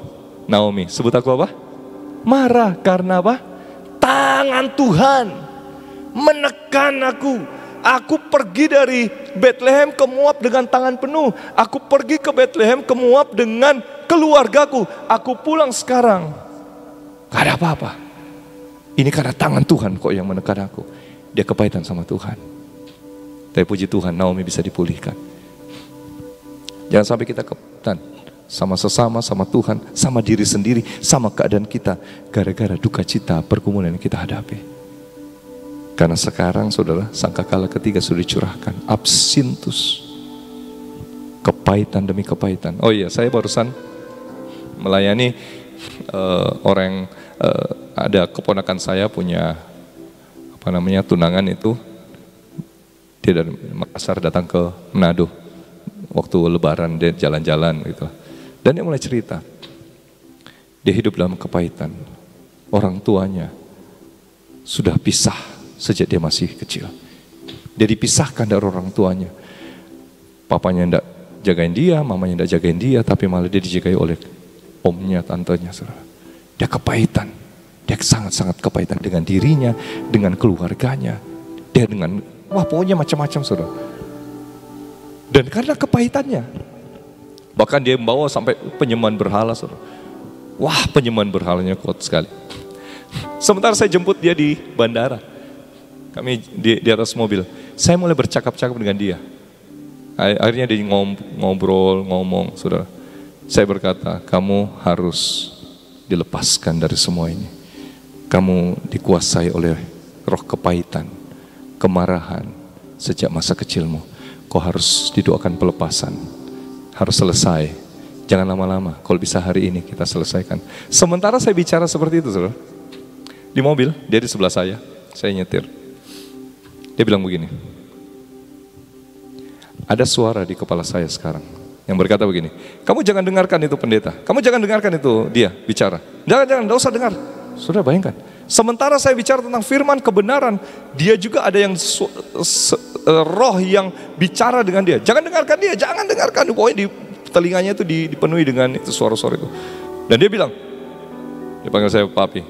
Naomi. Sebut aku apa? Marah. Karena apa? Tangan Tuhan menekan aku. Aku pergi dari Bethlehem ke Moab dengan tangan penuh. Aku pergi ke Bethlehem ke Moab dengan keluargaku. Aku pulang sekarang, gak ada apa-apa. Ini karena tangan Tuhan kok yang menekan aku. Dia kepahitan sama Tuhan. Tapi puji Tuhan, Naomi bisa dipulihkan. Jangan sampai kita kepahitan sama sesama, sama Tuhan, sama diri sendiri, sama keadaan kita, gara-gara duka cita, pergumulan yang kita hadapi. Karena sekarang saudara, sangkakala ketiga sudah dicurahkan, absintus, kepahitan demi kepahitan. Oh iya, saya barusan melayani orang, ada keponakan saya punya tunangan itu, dia dari Makassar datang ke Manado waktu Lebaran, dia jalan-jalan gitu. Dan dia mulai cerita, dia hidup dalam kepahitan. Orang tuanya sudah pisah sejak dia masih kecil. Dia dipisahkan dari orang tuanya. Papanya tidak jagain dia, mamanya tidak jagain dia, tapi malah dia dijagai oleh omnya, tantenya. Dia kepahitan. Dia sangat-sangat kepahitan dengan dirinya, dengan keluarganya. Dia dengan, pokoknya macam-macam saudara. Dan karena kepahitannya, bahkan dia membawa sampai penyembahan berhala. Saudara. Wah, penyembahan berhalanya kuat sekali. Sementara saya jemput dia di bandara. Kami di atas mobil. Saya mulai bercakap-cakap dengan dia. Akhirnya dia ngomong, saudara. Saya berkata, kamu harus dilepaskan dari semua ini. Kamu dikuasai oleh roh kepahitan, kemarahan sejak masa kecilmu. Kau harus didoakan pelepasan. Harus selesai, jangan lama-lama. Kalau bisa hari ini kita selesaikan. Sementara saya bicara seperti itu, saudara, di mobil, dia di sebelah saya nyetir. Dia bilang begini, ada suara di kepala saya sekarang yang berkata begini, kamu jangan dengarkan itu pendeta, kamu jangan dengarkan itu dia bicara, jangan, tidak usah dengar. Sudah bayangkan, sementara saya bicara tentang firman kebenaran, dia juga ada yang roh yang bicara dengan dia. Jangan dengarkan dia, jangan dengarkan. Pokoknya di telinganya itu dipenuhi dengan itu suara-suara itu. Dan dia bilang, dia panggil saya papi,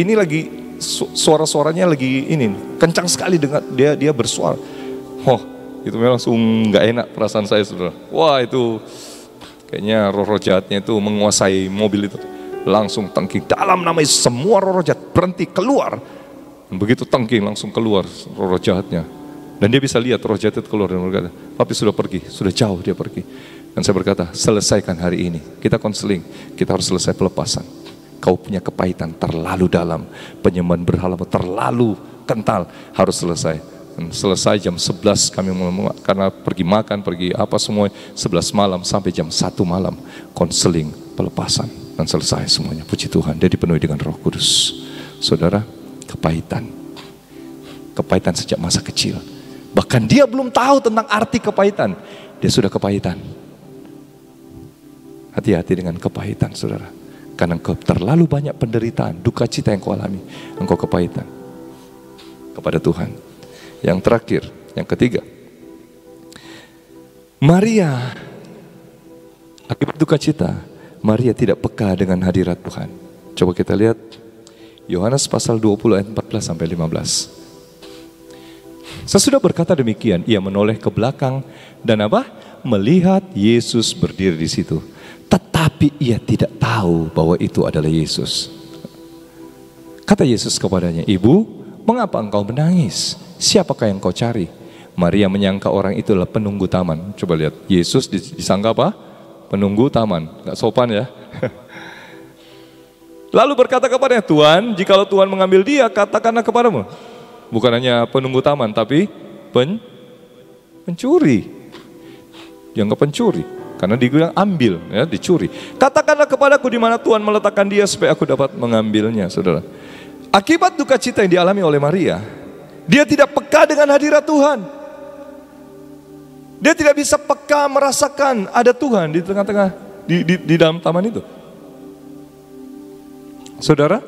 ini lagi suara-suaranya lagi ini kencang sekali, dengan dia bersuara. Itu memang langsung nggak enak perasaan saya, saudara. Wah, itu kayaknya roh-roh jahatnya itu menguasai mobil itu. Langsung tangking dalam nama Yesus, semua roh-roh jahat berhenti, keluar. Dan begitu tangking langsung keluar roh-roh jahatnya. Dan dia bisa lihat roh jahat itu keluar dan berkata, papi sudah pergi, sudah jauh dia pergi. Dan saya berkata, selesaikan hari ini. Kita konseling, kita harus selesai pelepasan. Kau punya kepahitan terlalu dalam, penyembahan berhala terlalu kental, harus selesai. Dan selesai jam 11 kami mulai, karena pergi makan, pergi apa semua, 11 malam sampai jam 1 malam, konseling pelepasan. Dan selesai semuanya, puji Tuhan, dia dipenuhi dengan Roh Kudus. Saudara, kepahitan sejak masa kecil. Bahkan dia belum tahu tentang arti kepahitan, dia sudah kepahitan. Hati-hati dengan kepahitan, saudara. Karena engkau terlalu banyak penderitaan, duka cita yang kau alami, engkau kepahitan kepada Tuhan. Yang terakhir, yang ketiga, Maria, akibat duka cita, Maria tidak peka dengan hadirat Tuhan. Coba kita lihat Yohanes pasal 20 ayat 14 sampai 15. Sesudah berkata demikian, ia menoleh ke belakang dan apa? Melihat Yesus berdiri di situ. Tetapi ia tidak tahu bahwa itu adalah Yesus. Kata Yesus kepadanya, "Ibu, mengapa engkau menangis? Siapakah yang kau cari?" Maria menyangka orang itu adalah penunggu taman. Coba lihat, Yesus disangka apa? Penunggu taman. Gak sopan ya. Lalu berkata kepadanya, "Tuhan, jikalau Tuhan mengambil dia, katakanlah kepadamu." Bukan hanya penunggu taman, tapi pencuri. Dianggap pencuri, karena dibilang ambil, ya, dicuri. "Katakanlah kepadaku di mana Tuhan meletakkan dia supaya aku dapat mengambilnya." Saudara, akibat duka cita yang dialami oleh Maria, dia tidak peka dengan hadirat Tuhan. Dia tidak bisa peka merasakan ada Tuhan di tengah-tengah, di dalam taman itu. Saudara,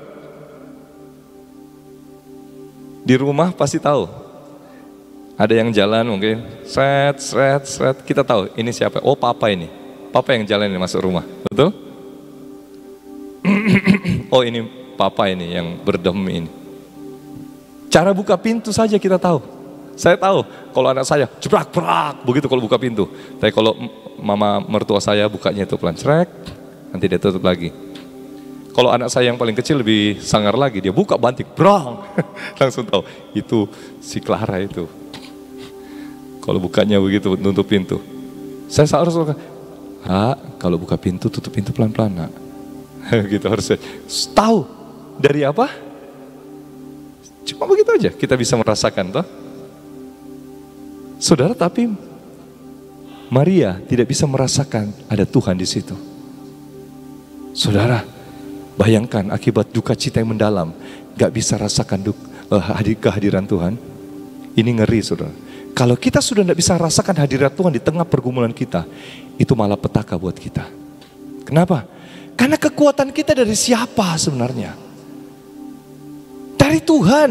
di rumah pasti tahu. Ada yang jalan mungkin, seret, kita tahu ini siapa. Oh, papa ini. Papa yang jalan ini masuk rumah, betul? Oh, ini papa ini yang berdemi ini. Cara buka pintu saja kita tahu. Saya tahu kalau anak saya jebrak-brak begitu kalau buka pintu. Tapi kalau mama mertua saya bukanya itu pelan, cerek, nanti dia tutup lagi. Kalau anak saya yang paling kecil lebih sangar lagi, dia buka banting, brang, langsung tahu itu si Clara itu. Kalau bukanya begitu, nutup pintu. Saya harus kalau buka pintu, tutup pintu pelan-pelan, nak. Gitu harusnya. Tahu dari apa? Cuma begitu aja kita bisa merasakan, toh. Saudara, tapi Maria tidak bisa merasakan ada Tuhan di situ. Saudara, bayangkan akibat duka cita yang mendalam, gak bisa rasakan kehadiran Tuhan. Ini ngeri, saudara. Kalau kita sudah gak bisa rasakan hadirat Tuhan di tengah pergumulan kita, itu malah petaka buat kita. Kenapa? Karena kekuatan kita dari siapa sebenarnya? Dari Tuhan.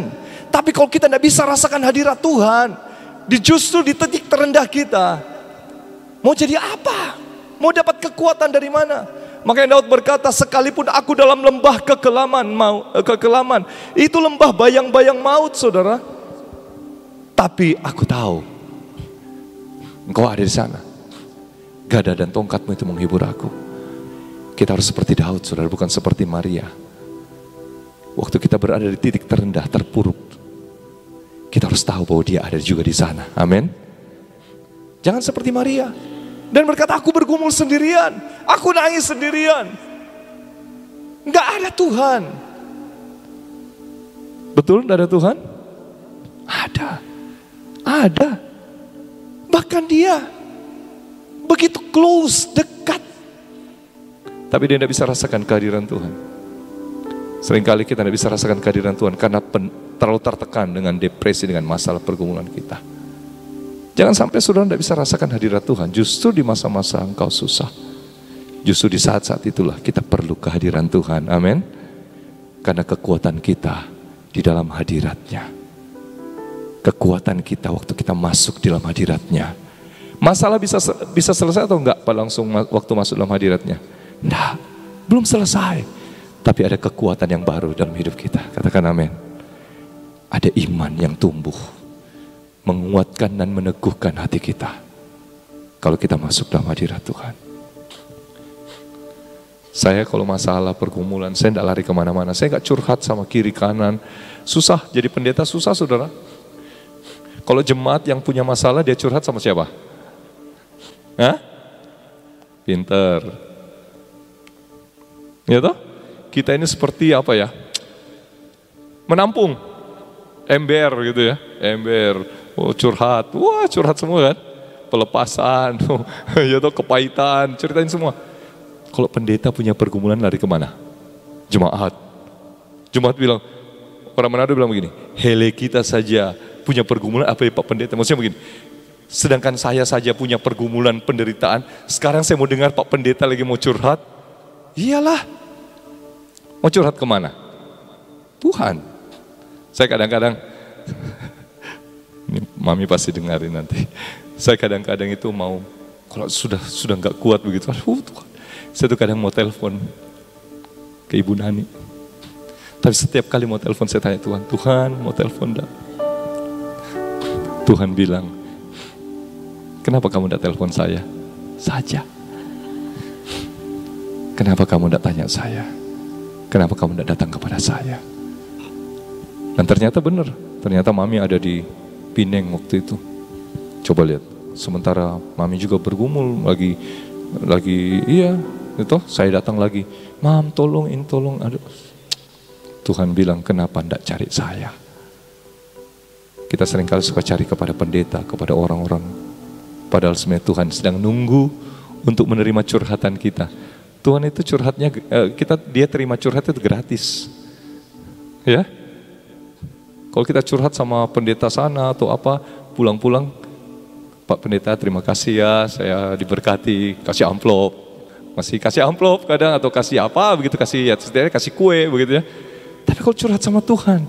Tapi kalau kita gak bisa rasakan hadirat Tuhan, justru di titik terendah kita, mau jadi apa? Mau dapat kekuatan dari mana? Makanya Daud berkata, sekalipun aku dalam lembah kekelaman, itu lembah bayang-bayang maut, saudara. Tapi aku tahu, engkau ada di sana. Gada dan tongkatmu itu menghibur aku. Kita harus seperti Daud, saudara, bukan seperti Maria. Waktu kita berada di titik terendah, terpuruk, kita harus tahu bahwa dia ada juga di sana. Amin. Jangan seperti Maria dan berkata, aku bergumul sendirian, aku nangis sendirian. Enggak ada Tuhan. Betul enggak ada Tuhan? Ada. Bahkan dia begitu close, dekat. Tapi dia tidak bisa rasakan kehadiran Tuhan. Seringkali kita tidak bisa rasakan kehadiran Tuhan karena terlalu tertekan dengan depresi, dengan masalah pergumulan kita. Jangan sampai saudara tidak bisa rasakan hadirat Tuhan. Justru di masa-masa engkau susah, justru di saat-saat itulah kita perlu kehadiran Tuhan. Amin. Karena kekuatan kita di dalam hadiratnya. Kekuatan kita waktu kita masuk di dalam hadiratnya. Masalah bisa selesai atau enggak langsung waktu masuk dalam hadiratnya? Enggak, belum selesai. Tapi ada kekuatan yang baru dalam hidup kita. Katakan amin. Ada iman yang tumbuh, menguatkan dan meneguhkan hati kita kalau kita masuk dalam hadirat Tuhan. Saya kalau masalah pergumulan, saya tidak lari kemana-mana. Saya nggak curhat sama kiri kanan. Susah, jadi pendeta susah, saudara. Kalau jemaat yang punya masalah, dia curhat sama siapa? Hah? Pinter. Ya toh? Kita ini seperti apa ya? Menampung. Ember gitu ya. Ember. Oh, curhat. Wah, curhat semua kan? Pelepasan. Ya toh, kepahitan. Ceritain semua. Kalau pendeta punya pergumulan, lari kemana? Jemaat. Jemaat bilang, orang Manado bilang begini, hele kita saja punya pergumulan, apa ya Pak Pendeta? Maksudnya begini, sedangkan saya saja punya pergumulan penderitaan, sekarang saya mau dengar Pak Pendeta lagi mau curhat. Iyalah, mau curhat kemana? Tuhan. Saya kadang-kadang, ini Mami pasti dengarin nanti, saya kadang-kadang itu mau, kalau sudah nggak kuat begitu, Tuhan, saya tuh kadang mau telepon ke Ibu Nani. Tapi setiap kali mau telepon saya tanya Tuhan mau telepon enggak? Tuhan bilang, kenapa kamu tidak telepon saya saja? Kenapa kamu tidak tanya saya? Kenapa kamu tidak datang kepada saya? Dan ternyata benar, ternyata Mami ada di Pineng waktu itu. Coba lihat, sementara Mami juga bergumul lagi iya, itu saya datang lagi, Mam tolong, ini tolong, aduh. Tuhan bilang, kenapa tidak cari saya? Kita seringkali suka cari kepada pendeta, kepada orang-orang. Padahal sebenarnya Tuhan sedang nunggu untuk menerima curhatan kita. Tuhan itu curhatnya, dia terima curhat itu gratis. Ya, kalau kita curhat sama pendeta sana atau apa, pulang-pulang, Pak Pendeta terima kasih ya, saya diberkati, kasih amplop. Masih kasih amplop kadang, atau kasih apa begitu, kasih ya, kasih kue begitu ya. Tapi kalau curhat sama Tuhan,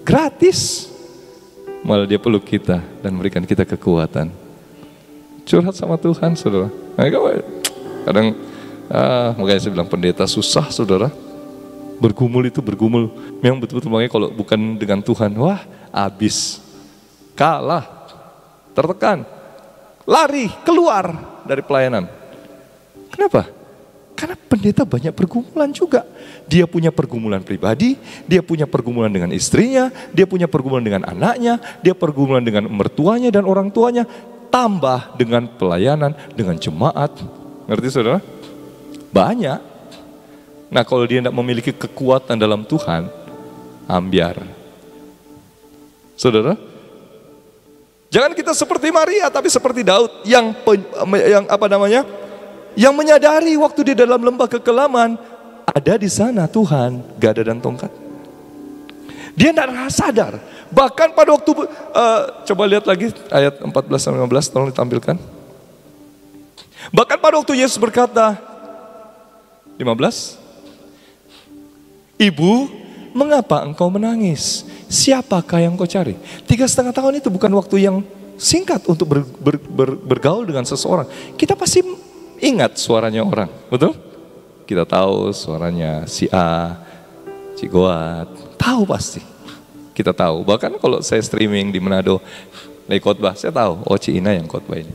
gratis. Malah dia peluk kita dan memberikan kita kekuatan. Curhat sama Tuhan, saudara. Kadang, makanya saya bilang pendeta susah, saudara. Bergumul itu bergumul. Memang betul-betul makanya kalau bukan dengan Tuhan, wah habis. Kalah, tertekan, lari, keluar dari pelayanan. Kenapa? Karena pendeta banyak pergumulan juga. Dia punya pergumulan pribadi, dia punya pergumulan dengan istrinya, dia punya pergumulan dengan anaknya, dia pergumulan dengan mertuanya dan orang tuanya, tambah dengan pelayanan, dengan jemaat. Ngerti saudara? Banyak. Nah kalau dia tidak memiliki kekuatan dalam Tuhan, ambiar. Saudara, jangan kita seperti Maria, tapi seperti Daud yang yang menyadari waktu di dalam lembah kekelaman, ada di sana Tuhan, gada dan tongkat. Dia tidak sadar. Bahkan pada waktu, coba lihat lagi ayat 14-15, tolong ditampilkan. Bahkan pada waktu Yesus berkata, 15, Ibu, mengapa engkau menangis? Siapakah yang kau cari? 3,5 tahun itu bukan waktu yang singkat untuk bergaul dengan seseorang. Kita pasti ingat suaranya orang, betul? Kita tahu suaranya si A, si Goat, tahu pasti. Kita tahu, bahkan kalau saya streaming di Manado, lagi khotbah, saya tahu, oh Ci Ina yang khotbah ini.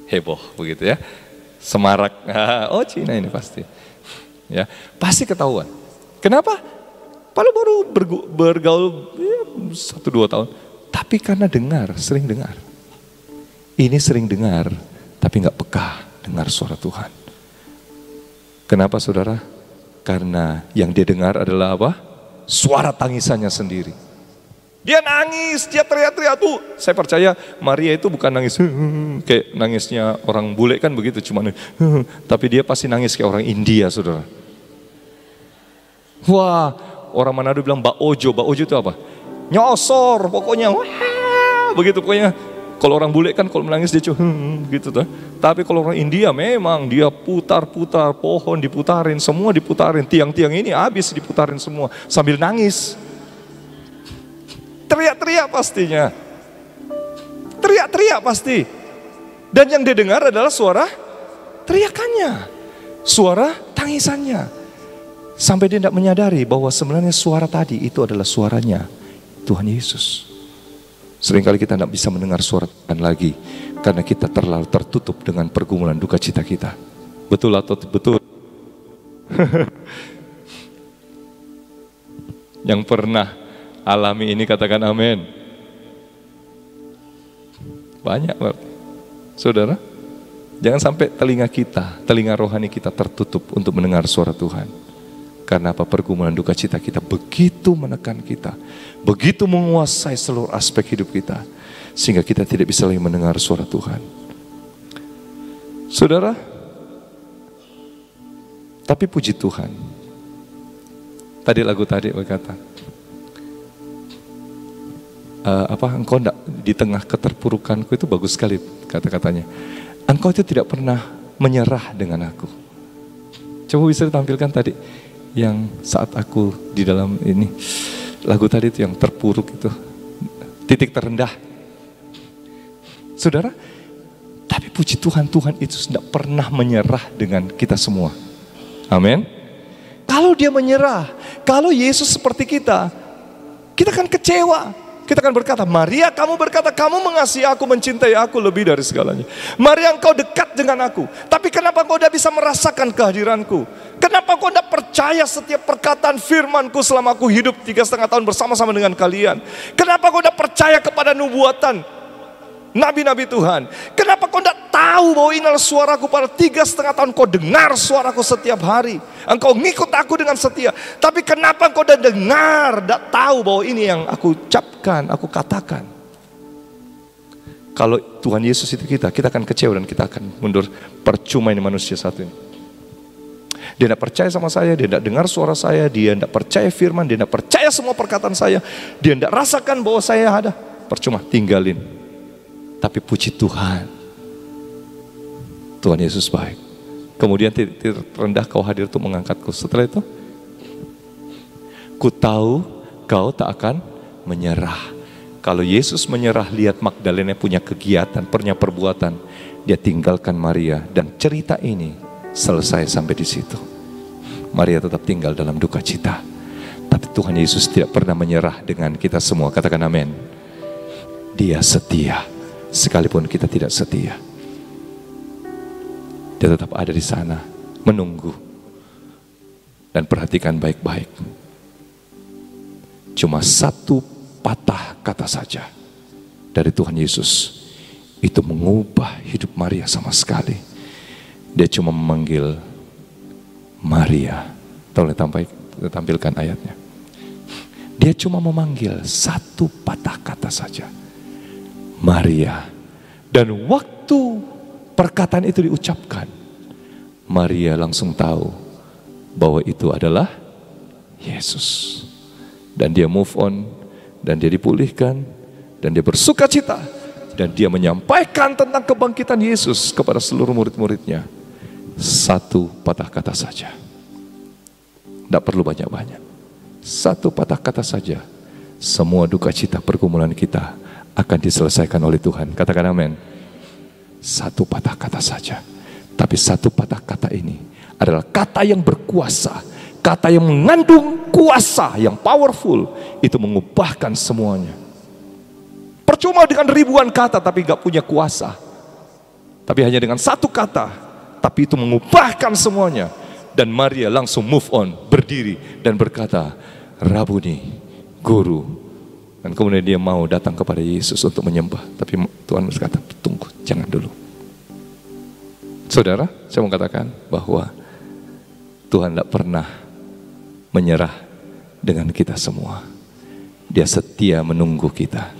Heboh begitu ya. Semarak, oh Ci Ina ini pasti. Ya, pasti ketahuan. Kenapa? Padahal baru bergaul 1-2 tahun. Tapi karena dengar, sering dengar. Ini sering dengar, tapi nggak peka dengar suara Tuhan. Kenapa saudara? Karena yang dia dengar adalah apa? Suara tangisannya sendiri. Dia nangis, dia teriak-teriak tuh. Saya percaya Maria itu bukan nangis kayak nangisnya orang bule kan begitu, cuma tapi dia pasti nangis kayak orang India, saudara. Wah, orang Manado bilang Mbak Ojo itu apa? Nyosor, pokoknya wah, begitu pokoknya. Kalau orang bule kan kalau menangis dia gitu tuh. Tapi kalau orang India memang dia putar-putar, pohon diputarin, semua diputarin, tiang-tiang ini habis diputarin semua sambil nangis. Teriak-teriak pastinya. Teriak-teriak pasti. Dan yang dia dengar adalah suara teriakannya, suara tangisannya. Sampai dia tidak menyadari bahwa sebenarnya suara tadi itu adalah suaranya Tuhan Yesus. Seringkali kita tidak bisa mendengar suara Tuhan lagi karena kita terlalu tertutup dengan pergumulan duka cita kita. Betul atau betul? Yang pernah alami ini katakan amin. Banyak berarti. Saudara, jangan sampai telinga rohani kita tertutup untuk mendengar suara Tuhan. Karena apa? Pergumulan duka cita kita begitu menekan kita, begitu menguasai seluruh aspek hidup kita, sehingga kita tidak bisa lagi mendengar suara Tuhan. Saudara, tapi puji Tuhan, tadi lagu tadi berkata, engkau tidak di tengah keterpurukanku, itu bagus sekali kata-katanya. Engkau itu tidak pernah menyerah dengan aku. Coba bisa ditampilkan tadi. Yang saat aku di dalam ini, lagu tadi itu yang terpuruk itu, titik terendah. Saudara, tapi puji Tuhan, Tuhan itu tidak pernah menyerah dengan kita semua. Amin. Kalau dia menyerah, kalau Yesus seperti kita kan kecewa. Kita akan berkata, Maria kamu berkata kamu mengasihi aku, mencintai aku lebih dari segalanya. Maria engkau dekat dengan aku, tapi kenapa engkau tidak bisa merasakan kehadiranku? Kenapa engkau tidak percaya setiap perkataan firmanku selama aku hidup 3,5 tahun bersama-sama dengan kalian? Kenapa engkau tidak percaya kepada nubuatan nabi-nabi Tuhan? Kenapa kau tidak tahu bahwa inilah suaraku? Pada 3,5 tahun kau dengar suaraku setiap hari. Engkau ngikut aku dengan setia. Tapi kenapa kau tidak dengar, tidak tahu bahwa ini yang aku ucapkan, aku katakan? Kalau Tuhan Yesus itu kita akan kecewa dan kita akan mundur. Percuma ini manusia satu ini. Dia tidak percaya sama saya, dia tidak dengar suara saya, dia tidak percaya firman, dia tidak percaya semua perkataan saya, dia tidak rasakan bahwa saya ada. Percuma, tinggalin. Tapi puji Tuhan, Tuhan Yesus baik. Kemudian titik rendah kau hadir untuk mengangkatku. Setelah itu, ku tahu kau tak akan menyerah. Kalau Yesus menyerah, lihat Magdalena punya kegiatan, punya perbuatan. Dia tinggalkan Maria dan cerita ini selesai sampai di situ. Maria tetap tinggal dalam duka cita. Tapi Tuhan Yesus tidak pernah menyerah dengan kita semua. Katakan amin. Dia setia. Sekalipun kita tidak setia, dia tetap ada di sana, menunggu. Dan perhatikan baik-baik. Cuma satu patah kata saja dari Tuhan Yesus, itu mengubah hidup Maria sama sekali. Dia cuma memanggil Maria. Tolong tampilkan ayatnya. Dia cuma memanggil satu patah kata saja, Maria. Dan waktu perkataan itu diucapkan, Maria langsung tahu bahwa itu adalah Yesus. Dan dia move on, dan dia dipulihkan, dan dia bersuka cita, dan dia menyampaikan tentang kebangkitan Yesus kepada seluruh murid-muridnya. Satu patah kata saja. Tidak perlu banyak-banyak. Satu patah kata saja, semua duka cita pergumulan kita akan diselesaikan oleh Tuhan. Katakan amin. Satu patah kata saja. Tapi satu patah kata ini adalah kata yang berkuasa, kata yang mengandung kuasa, yang powerful. Itu mengubahkan semuanya. Percuma dengan ribuan kata tapi gak punya kuasa. Tapi hanya dengan satu kata, tapi itu mengubahkan semuanya. Dan Maria langsung move on, berdiri dan berkata, Rabuni, Guru. Dan kemudian dia mau datang kepada Yesus untuk menyembah. Tapi Tuhan berkata, tunggu, jangan dulu. Saudara, saya mau katakan bahwa Tuhan tidak pernah menyerah dengan kita semua. Dia setia menunggu kita.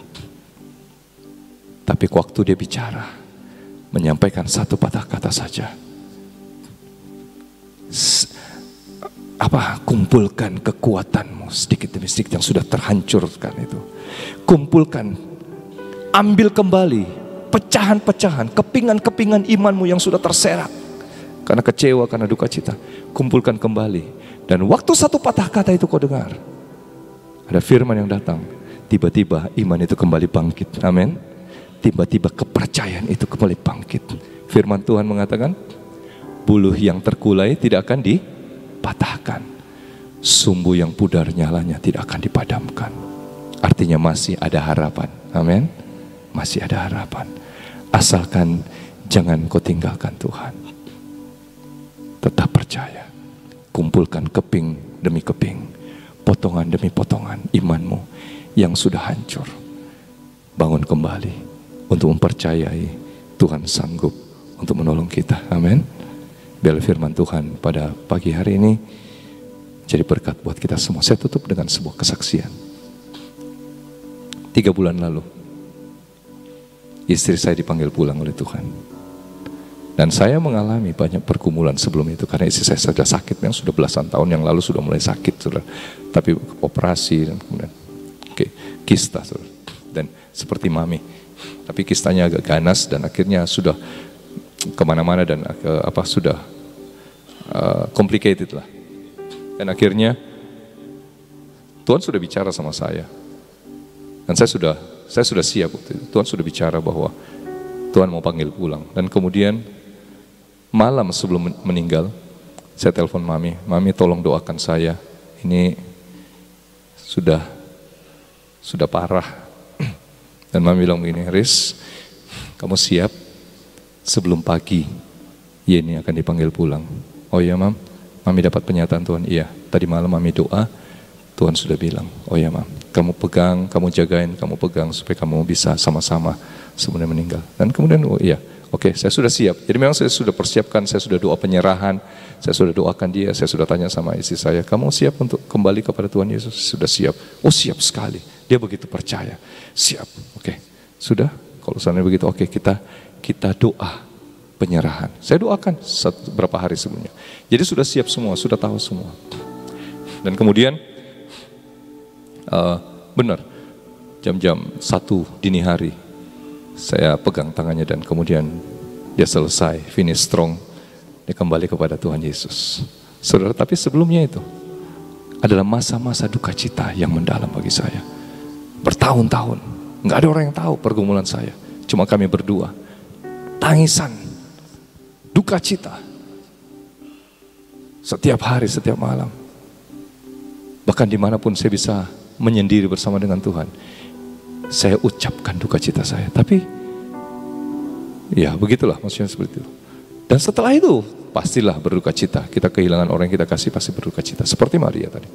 Tapi waktu dia bicara, menyampaikan satu patah kata saja. Kumpulkan kekuatanmu sedikit demi sedikit yang sudah terhancurkan itu. Kumpulkan, ambil kembali pecahan-pecahan, kepingan-kepingan imanmu yang sudah terserak karena kecewa, karena duka cita. Kumpulkan kembali. Dan waktu satu patah kata itu kau dengar, ada firman yang datang. Tiba-tiba iman itu kembali bangkit. Amin. Tiba-tiba kepercayaan itu kembali bangkit. Firman Tuhan mengatakan, buluh yang terkulai tidak akan dipatahkan, sumbu yang pudar nyalanya tidak akan dipadamkan. Artinya masih ada harapan. Amin. Masih ada harapan. Asalkan jangan kau tinggalkan Tuhan. Tetap percaya. Kumpulkan keping demi keping, potongan demi potongan imanmu yang sudah hancur. Bangun kembali untuk mempercayai Tuhan sanggup untuk menolong kita. Amin. Biar firman Tuhan pada pagi hari ini jadi berkat buat kita semua. Saya tutup dengan sebuah kesaksian. 3 bulan lalu, istri saya dipanggil pulang oleh Tuhan. Dan saya mengalami banyak pergumulan sebelum itu. Karena istri saya sudah sakit, yang sudah belasan tahun yang lalu sudah mulai sakit. Saudara. Tapi operasi dan kemudian kista. Saudara. Dan seperti mami. Tapi kistanya agak ganas dan akhirnya sudah kemana-mana dan sudah complicated lah. Dan akhirnya Tuhan sudah bicara sama saya. Dan saya sudah siap. Tuhan sudah bicara bahwa Tuhan mau panggil pulang. Dan kemudian malam sebelum meninggal, saya telepon mami, mami tolong doakan saya. Ini sudah parah. Dan mami bilang begini, Riz, kamu siap sebelum pagi Yeni akan dipanggil pulang. Oh iya mam, mami dapat penyataan Tuhan. Iya, tadi malam mami doa, Tuhan sudah bilang, oh iya mam, kamu pegang, kamu jagain, kamu pegang supaya kamu bisa sama-sama sebelum meninggal. Dan kemudian, oh iya, oke, saya sudah siap. Jadi memang saya sudah persiapkan, saya sudah doa penyerahan, saya sudah doakan dia, saya sudah tanya sama istri saya, kamu siap untuk kembali kepada Tuhan Yesus? Sudah siap. Oh siap sekali. Dia begitu percaya. Siap. Oke, sudah. Kalau misalnya begitu, oke, kita doa penyerahan. Saya doakan beberapa hari sebelumnya. Jadi sudah siap semua, sudah tahu semua. Dan kemudian benar, jam-jam 1 dini hari saya pegang tangannya dan kemudian dia selesai, finish strong, dia kembali kepada Tuhan Yesus. Saudara, tapi sebelumnya itu adalah masa-masa duka cita yang mendalam bagi saya. Bertahun-tahun, nggak ada orang yang tahu pergumulan saya. Cuma kami berdua, tangisan, duka cita, setiap hari, setiap malam. Bahkan dimanapun saya bisa menyendiri bersama dengan Tuhan, saya ucapkan duka cita saya. Tapi ya begitulah, maksudnya seperti itu. Dan setelah itu pastilah berduka cita. Kita kehilangan orang yang kita kasih, pasti berduka cita. Seperti Maria tadi.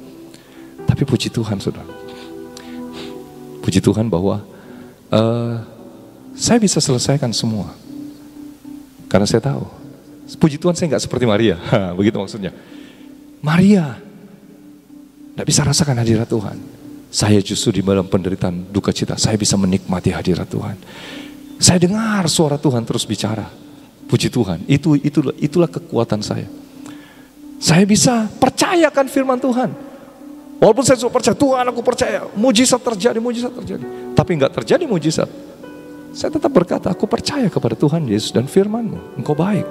Tapi puji Tuhan saudara, puji Tuhan bahwa saya bisa selesaikan semua. Karena saya tahu, puji Tuhan saya nggak seperti Maria. Begitu maksudnya. Maria nggak bisa rasakan hadirat Tuhan. Saya justru di dalam penderitaan duka cita, saya bisa menikmati hadirat Tuhan. Saya dengar suara Tuhan terus bicara. Puji Tuhan, itulah kekuatan saya. Saya bisa percayakan firman Tuhan. Walaupun saya sudah percaya, Tuhan aku percaya, mujizat terjadi. Tapi nggak terjadi mujizat. Saya tetap berkata, aku percaya kepada Tuhan Yesus dan firman-Mu, Engkau baik.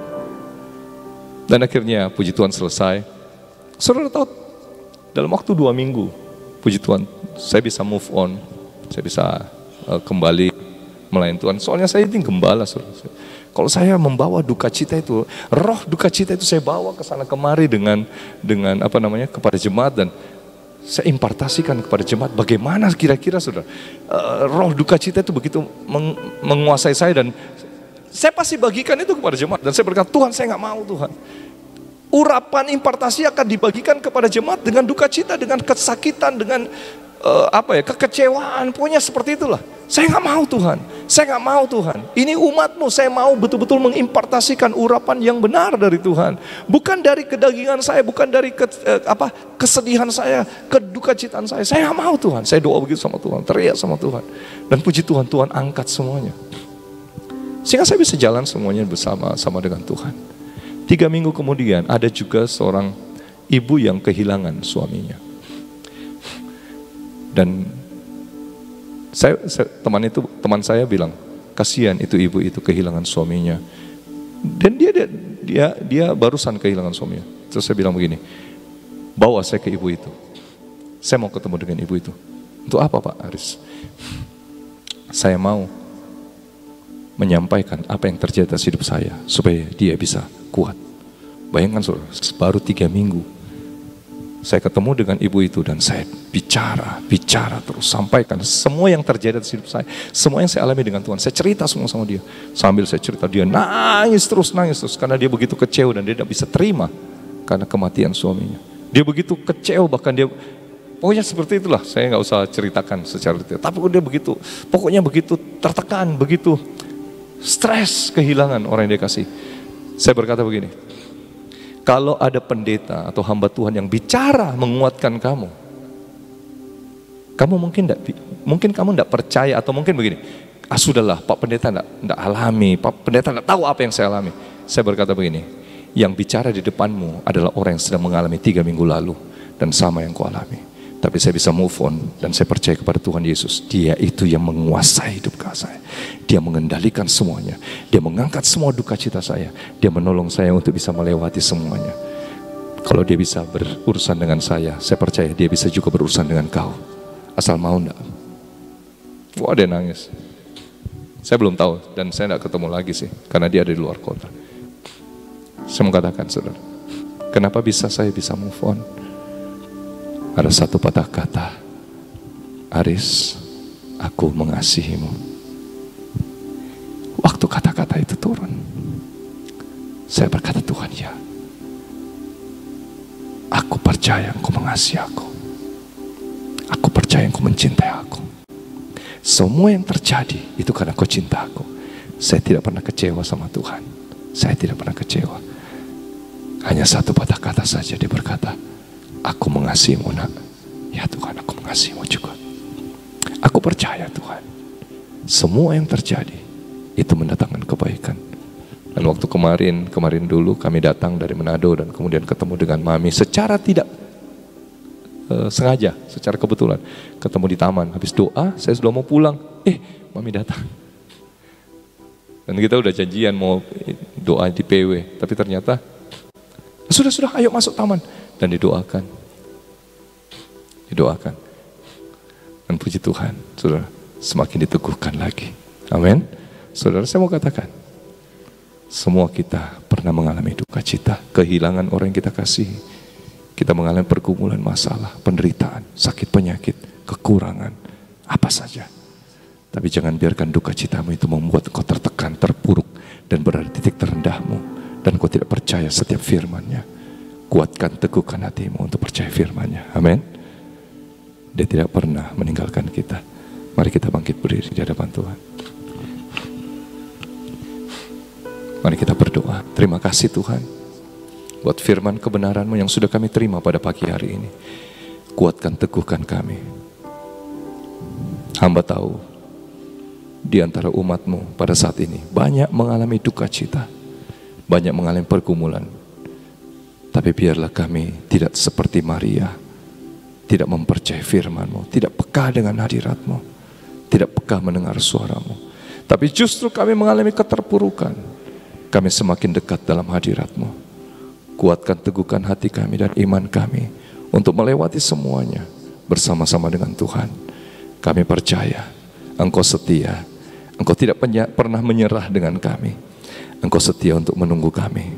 Dan akhirnya puji Tuhan selesai. Saudara tahu, dalam waktu 2 minggu, puji Tuhan, saya bisa move on. Saya bisa kembali melayani Tuhan. Soalnya saya ini gembala, saudara. Kalau saya membawa duka cita itu, roh duka cita itu saya bawa ke sana kemari dengan kepada jemaat, dan saya impartasikan kepada jemaat bagaimana kira-kira saudara roh duka cita itu begitu menguasai saya, dan saya pasti bagikan itu kepada jemaat. Dan saya berkata, Tuhan saya nggak mau Tuhan, urapan impartasi akan dibagikan kepada jemaat dengan duka cita, dengan kesakitan, dengan kekecewaan, pokoknya seperti itulah. Saya nggak mau Tuhan, saya nggak mau Tuhan. Ini umat-Mu, saya mau betul-betul mengimpartasikan urapan yang benar dari Tuhan, bukan dari kedagingan saya, bukan dari kesedihan saya, kedukacitaan saya. Saya nggak mau Tuhan. Saya doa begitu sama Tuhan, teriak sama Tuhan, dan puji Tuhan, Tuhan angkat semuanya, sehingga saya bisa jalan semuanya bersama dengan Tuhan. 3 minggu kemudian ada juga seorang ibu yang kehilangan suaminya. Dan teman saya bilang, kasihan itu ibu itu kehilangan suaminya. Dan dia barusan kehilangan suaminya. Terus saya bilang begini, bawa saya ke ibu itu. Saya mau ketemu dengan ibu itu. Untuk apa Pak Aris? Saya mau menyampaikan apa yang terjadi atas hidup saya, supaya dia bisa kuat. Bayangkan saudara, baru 3 minggu saya ketemu dengan ibu itu, dan saya bicara terus, sampaikan semua yang terjadi atas hidup saya, semua yang saya alami dengan Tuhan. Saya cerita semua sama dia. Sambil saya cerita, dia nangis terus, karena dia begitu kecewa dan dia tidak bisa terima karena kematian suaminya. Dia begitu kecewa, bahkan dia, pokoknya seperti itulah. Saya nggak usah ceritakan secara detail, tapi dia begitu, pokoknya begitu tertekan, begitu stres kehilangan orang yang dia kasih. Saya berkata begini, kalau ada pendeta atau hamba Tuhan yang bicara menguatkan kamu mungkin kamu tidak percaya, atau mungkin begini, sudahlah Pak Pendeta tidak alami, Pak Pendeta tidak tahu apa yang saya alami. Saya berkata begini, yang bicara di depanmu adalah orang yang sedang mengalami 3 minggu lalu dan sama yang kau alami. Tapi saya bisa move on, dan saya percaya kepada Tuhan Yesus. Dia itu yang menguasai hidup saya. Dia mengendalikan semuanya. Dia mengangkat semua duka cita saya. Dia menolong saya untuk bisa melewati semuanya. Kalau dia bisa berurusan dengan saya percaya dia bisa juga berurusan dengan kau. Asal mau enggak. Wah, dia nangis. Saya belum tahu, dan saya enggak ketemu lagi sih, karena dia ada di luar kota. Saya mengatakan, saudara, kenapa saya bisa move on? Ada satu patah kata, Aris, aku mengasihimu. kata-kata itu turun. Saya berkata, Tuhan ya, aku percaya Engkau mengasihi aku. Aku percaya Engkau mencintai aku. Semua yang terjadi itu karena Engkau cinta aku. Saya tidak pernah kecewa sama Tuhan. Saya tidak pernah kecewa. Hanya satu patah kata saja, dia berkata, aku mengasihimu nak. Ya Tuhan, aku mengasihimu juga. Aku percaya Tuhan, semua yang terjadi itu mendatangkan kebaikan. Dan waktu kemarin dulu kami datang dari Manado dan kemudian ketemu dengan Mami secara tidak sengaja, secara kebetulan ketemu di taman. Habis doa, saya sudah mau pulang, Mami datang. Dan kita udah janjian mau doa di PW, tapi ternyata sudah, ayo masuk taman. Dan didoakan. Dan puji Tuhan, saudara, semakin diteguhkan lagi. Amin. Saudara, saya mau katakan, semua kita pernah mengalami duka cita, kehilangan orang yang kita kasihi. Kita mengalami pergumulan, masalah, penderitaan, sakit penyakit, kekurangan, apa saja. Tapi jangan biarkan duka citamu itu membuat engkau tertekan, terpuruk, dan berada di titik terendahmu. Dan engkau tidak percaya setiap firman-Nya. Kuatkan, teguhkan hatimu untuk percaya firman-Nya. Amin. Dia tidak pernah meninggalkan kita. Mari kita bangkit berdiri di hadapan Tuhan. Mari kita berdoa. Terima kasih Tuhan buat firman kebenaran-Mu yang sudah kami terima pada pagi hari ini. Kuatkan, teguhkan kami. Hamba tahu di antara umat-Mu pada saat ini banyak mengalami duka cita, banyak mengalami pergumulan. Tapi biarlah kami tidak seperti Maria, tidak mempercayai firman-Mu, tidak peka dengan hadirat-Mu, tidak peka mendengar suara-Mu. Tapi justru kami mengalami keterpurukan. Kami semakin dekat dalam hadirat-Mu. Kuatkan, teguhkan hati kami dan iman kami untuk melewati semuanya bersama-sama dengan Tuhan. Kami percaya Engkau setia. Engkau tidak pernah menyerah dengan kami. Engkau setia untuk menunggu kami.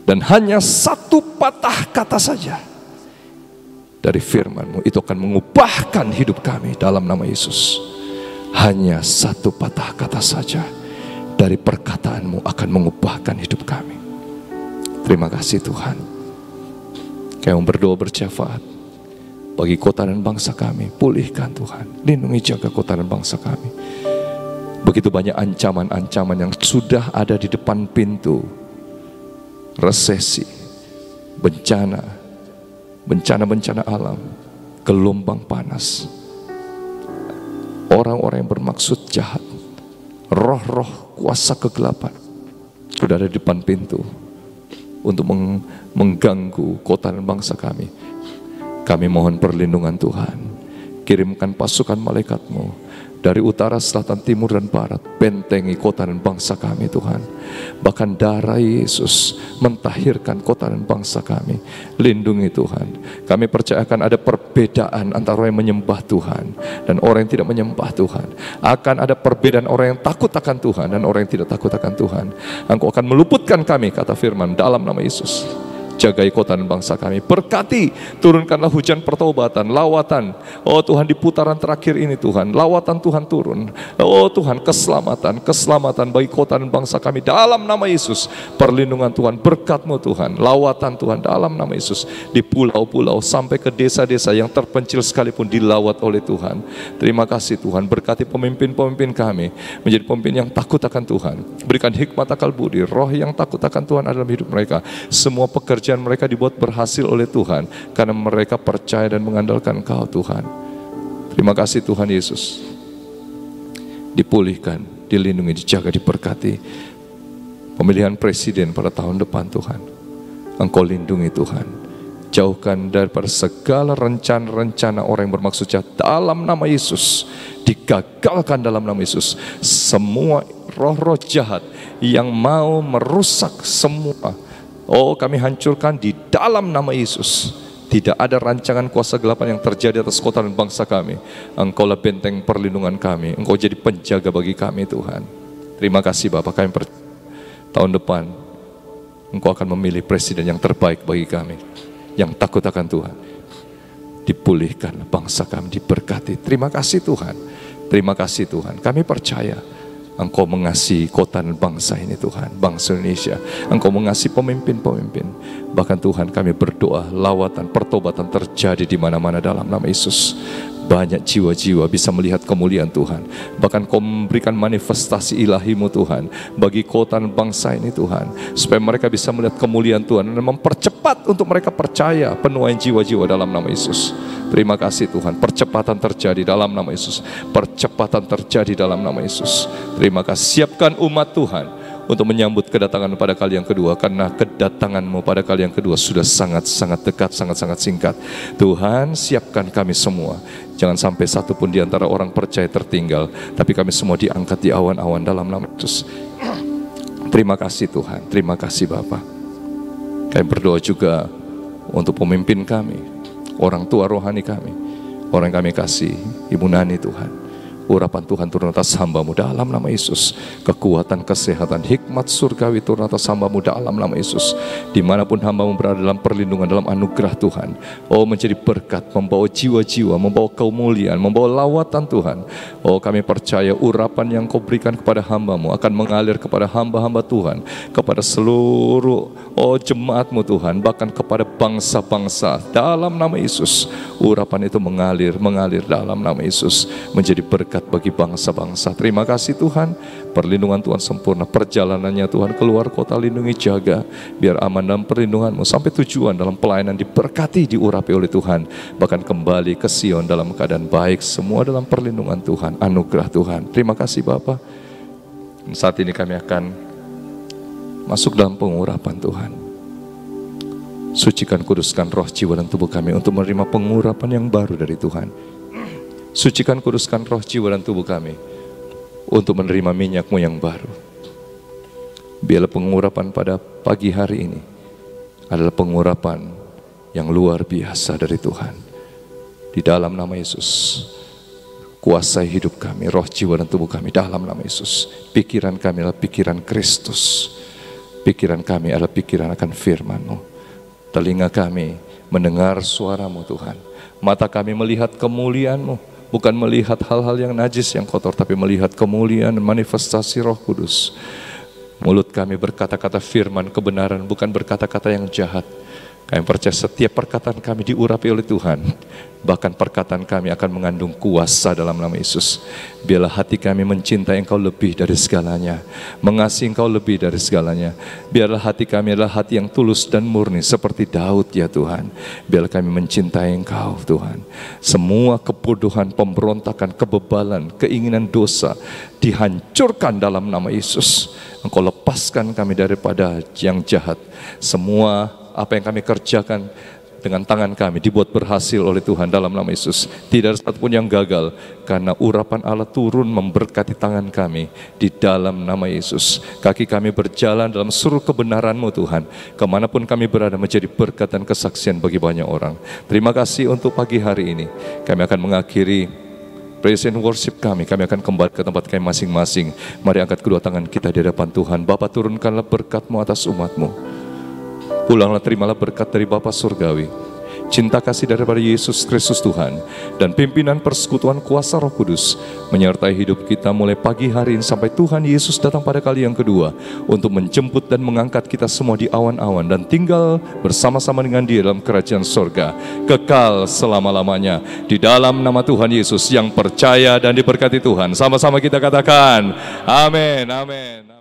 Dan hanya satu patah kata saja dari firman-Mu itu akan mengubahkan hidup kami dalam nama Yesus. Hanya satu patah kata saja dari perkataan-Mu akan mengubahkan hidup kami. Terima kasih Tuhan. Kami berdoa bersyafaat bagi kota dan bangsa kami. Pulihkan Tuhan, lindungi jaga kota dan bangsa kami. Begitu banyak ancaman-ancaman yang sudah ada di depan pintu. Resesi, bencana alam, gelombang panas, orang-orang yang bermaksud jahat, roh-roh kuasa kegelapan sudah ada di depan pintu untuk mengganggu kota dan bangsa kami. Kami mohon perlindungan Tuhan. Kirimkan pasukan malaikat-Mu dari utara, selatan, timur, dan barat. Bentengi kota dan bangsa kami Tuhan. Bahkan darah Yesus mentahirkan kota dan bangsa kami. Lindungi Tuhan. Kami percayakan ada perbedaan antara orang yang menyembah Tuhan dan orang yang tidak menyembah Tuhan. Akan ada perbedaan orang yang takut akan Tuhan dan orang yang tidak takut akan Tuhan. Engkau akan meluputkan kami, kata firman, dalam nama Yesus. Jagai kota dan bangsa kami. Berkati, turunkanlah hujan pertobatan, lawatan. Oh Tuhan, di putaran terakhir ini Tuhan, lawatan Tuhan turun. Oh Tuhan, keselamatan bagi kota dan bangsa kami dalam nama Yesus. Perlindungan Tuhan, berkat-Mu Tuhan, lawatan Tuhan dalam nama Yesus. Di pulau-pulau sampai ke desa-desa yang terpencil sekalipun dilawat oleh Tuhan. Terima kasih Tuhan, berkati pemimpin-pemimpin kami menjadi pemimpin yang takut akan Tuhan. Berikan hikmat, akal budi, roh yang takut akan Tuhan dalam hidup mereka. Semua pekerjaan mereka dibuat berhasil oleh Tuhan karena mereka percaya dan mengandalkan Engkau Tuhan. Terima kasih Tuhan Yesus. Dipulihkan, dilindungi, dijaga, diberkati. Pemilihan presiden pada tahun depan Tuhan, Engkau lindungi Tuhan. Jauhkan daripada segala rencana-rencana orang yang bermaksud jahat dalam nama Yesus. Digagalkan dalam nama Yesus. Semua roh-roh jahat yang mau merusak semua, oh kami hancurkan di dalam nama Yesus. Tidak ada rancangan kuasa gelapan yang terjadi atas kota dan bangsa kami. Engkaulah benteng perlindungan kami. Engkau jadi penjaga bagi kami Tuhan. Terima kasih Bapak, kami tahun depan Engkau akan memilih presiden yang terbaik bagi kami, yang takut akan Tuhan. Dipulihkan bangsa kami, diberkati. Terima kasih Tuhan. Terima kasih Tuhan. Kami percaya Engkau mengasihi kota dan bangsa ini Tuhan, bangsa Indonesia. Engkau mengasihi pemimpin-pemimpin. Bahkan Tuhan, kami berdoa lawatan pertobatan terjadi di mana-mana dalam nama Yesus. Banyak jiwa-jiwa bisa melihat kemuliaan Tuhan. Bahkan Kau memberikan manifestasi ilahi-Mu Tuhan bagi kota dan bangsa ini Tuhan, supaya mereka bisa melihat kemuliaan Tuhan dan mempercepat untuk mereka percaya, penuaian jiwa-jiwa dalam nama Yesus. Terima kasih Tuhan, percepatan terjadi dalam nama Yesus. Percepatan terjadi dalam nama Yesus. Terima kasih. Siapkan umat Tuhan untuk menyambut kedatangan pada kali yang kedua, karena kedatangan-Mu pada kali yang kedua sudah sangat-sangat dekat, sangat-sangat singkat. Tuhan, siapkan kami semua. Jangan sampai satu pun di antara orang percaya tertinggal, tapi kami semua diangkat di awan-awan dalam nama Yesus. Terima kasih Tuhan, terima kasih Bapa. Kami berdoa juga untuk pemimpin kami, orang tua rohani kami, orang yang kami kasih, Ibu Nani Tuhan. Urapan Tuhan turun atas hamba-Mu dalam nama Yesus. Kekuatan, kesehatan, hikmat surgawi turun atas hamba-Mu dalam nama Yesus. Dimanapun hamba-Mu berada, dalam perlindungan, dalam anugerah Tuhan. Oh, menjadi berkat, membawa jiwa-jiwa, membawa kemuliaan, membawa lawatan Tuhan. Oh, kami percaya urapan yang Kau berikan kepada hamba-Mu akan mengalir kepada hamba-hamba Tuhan, kepada seluruh jemaat-Mu Tuhan, bahkan kepada bangsa-bangsa dalam nama Yesus. Urapan itu mengalir dalam nama Yesus, menjadi berkat bagi bangsa-bangsa. Terima kasih Tuhan, perlindungan Tuhan sempurna, perjalanannya Tuhan keluar kota lindungi, jaga, biar aman dalam perlindungan-Mu sampai tujuan dalam pelayanan, diberkati, diurapi oleh Tuhan, bahkan kembali ke Sion dalam keadaan baik, semua dalam perlindungan Tuhan, anugerah Tuhan. Terima kasih Bapa. Saat ini kami akan masuk dalam pengurapan Tuhan. Sucikan, kuduskan roh, jiwa dan tubuh kami untuk menerima pengurapan yang baru dari Tuhan. Sucikan, kuduskan roh, jiwa dan tubuh kami untuk menerima minyak-Mu yang baru. Biarlah pengurapan pada pagi hari ini adalah pengurapan yang luar biasa dari Tuhan. Di dalam nama Yesus, kuasai hidup kami, roh, jiwa dan tubuh kami dalam nama Yesus. Pikiran kami adalah pikiran Kristus. Pikiran kami adalah pikiran akan firman-Mu. Telinga kami mendengar suara-Mu Tuhan. Mata kami melihat kemuliaan-Mu. Bukan melihat hal-hal yang najis, yang kotor, tapi melihat kemuliaan dan manifestasi Roh Kudus. Mulut kami berkata-kata firman kebenaran, bukan berkata-kata yang jahat. Kami percaya setiap perkataan kami diurapi oleh Tuhan. Bahkan perkataan kami akan mengandung kuasa dalam nama Yesus. Biarlah hati kami mencintai Engkau lebih dari segalanya, mengasihi Engkau lebih dari segalanya. Biarlah hati kami adalah hati yang tulus dan murni seperti Daud ya Tuhan. Biarlah kami mencintai Engkau Tuhan. Semua kebodohan, pemberontakan, kebebalan, keinginan dosa dihancurkan dalam nama Yesus. Engkau lepaskan kami daripada yang jahat. Semua apa yang kami kerjakan dengan tangan kami dibuat berhasil oleh Tuhan dalam nama Yesus. Tidak ada satupun yang gagal, karena urapan Allah turun memberkati tangan kami di dalam nama Yesus. Kaki kami berjalan dalam seluruh kebenaran-Mu Tuhan. Kemanapun kami berada menjadi berkat dan kesaksian bagi banyak orang. Terima kasih untuk pagi hari ini. Kami akan mengakhiri praise and worship kami. Kami akan kembali ke tempat kami masing-masing. Mari angkat kedua tangan kita di hadapan Tuhan. Bapa, turunkanlah berkat-Mu atas umat-Mu. Pulanglah, terimalah berkat dari Bapa Surgawi, cinta kasih daripada Yesus Kristus Tuhan, dan pimpinan persekutuan kuasa Roh Kudus menyertai hidup kita mulai pagi hari ini sampai Tuhan Yesus datang pada kali yang kedua untuk menjemput dan mengangkat kita semua di awan-awan dan tinggal bersama-sama dengan Dia dalam kerajaan sorga kekal selama-lamanya. Di dalam nama Tuhan Yesus yang percaya dan diberkati Tuhan, sama-sama kita katakan amin, amin.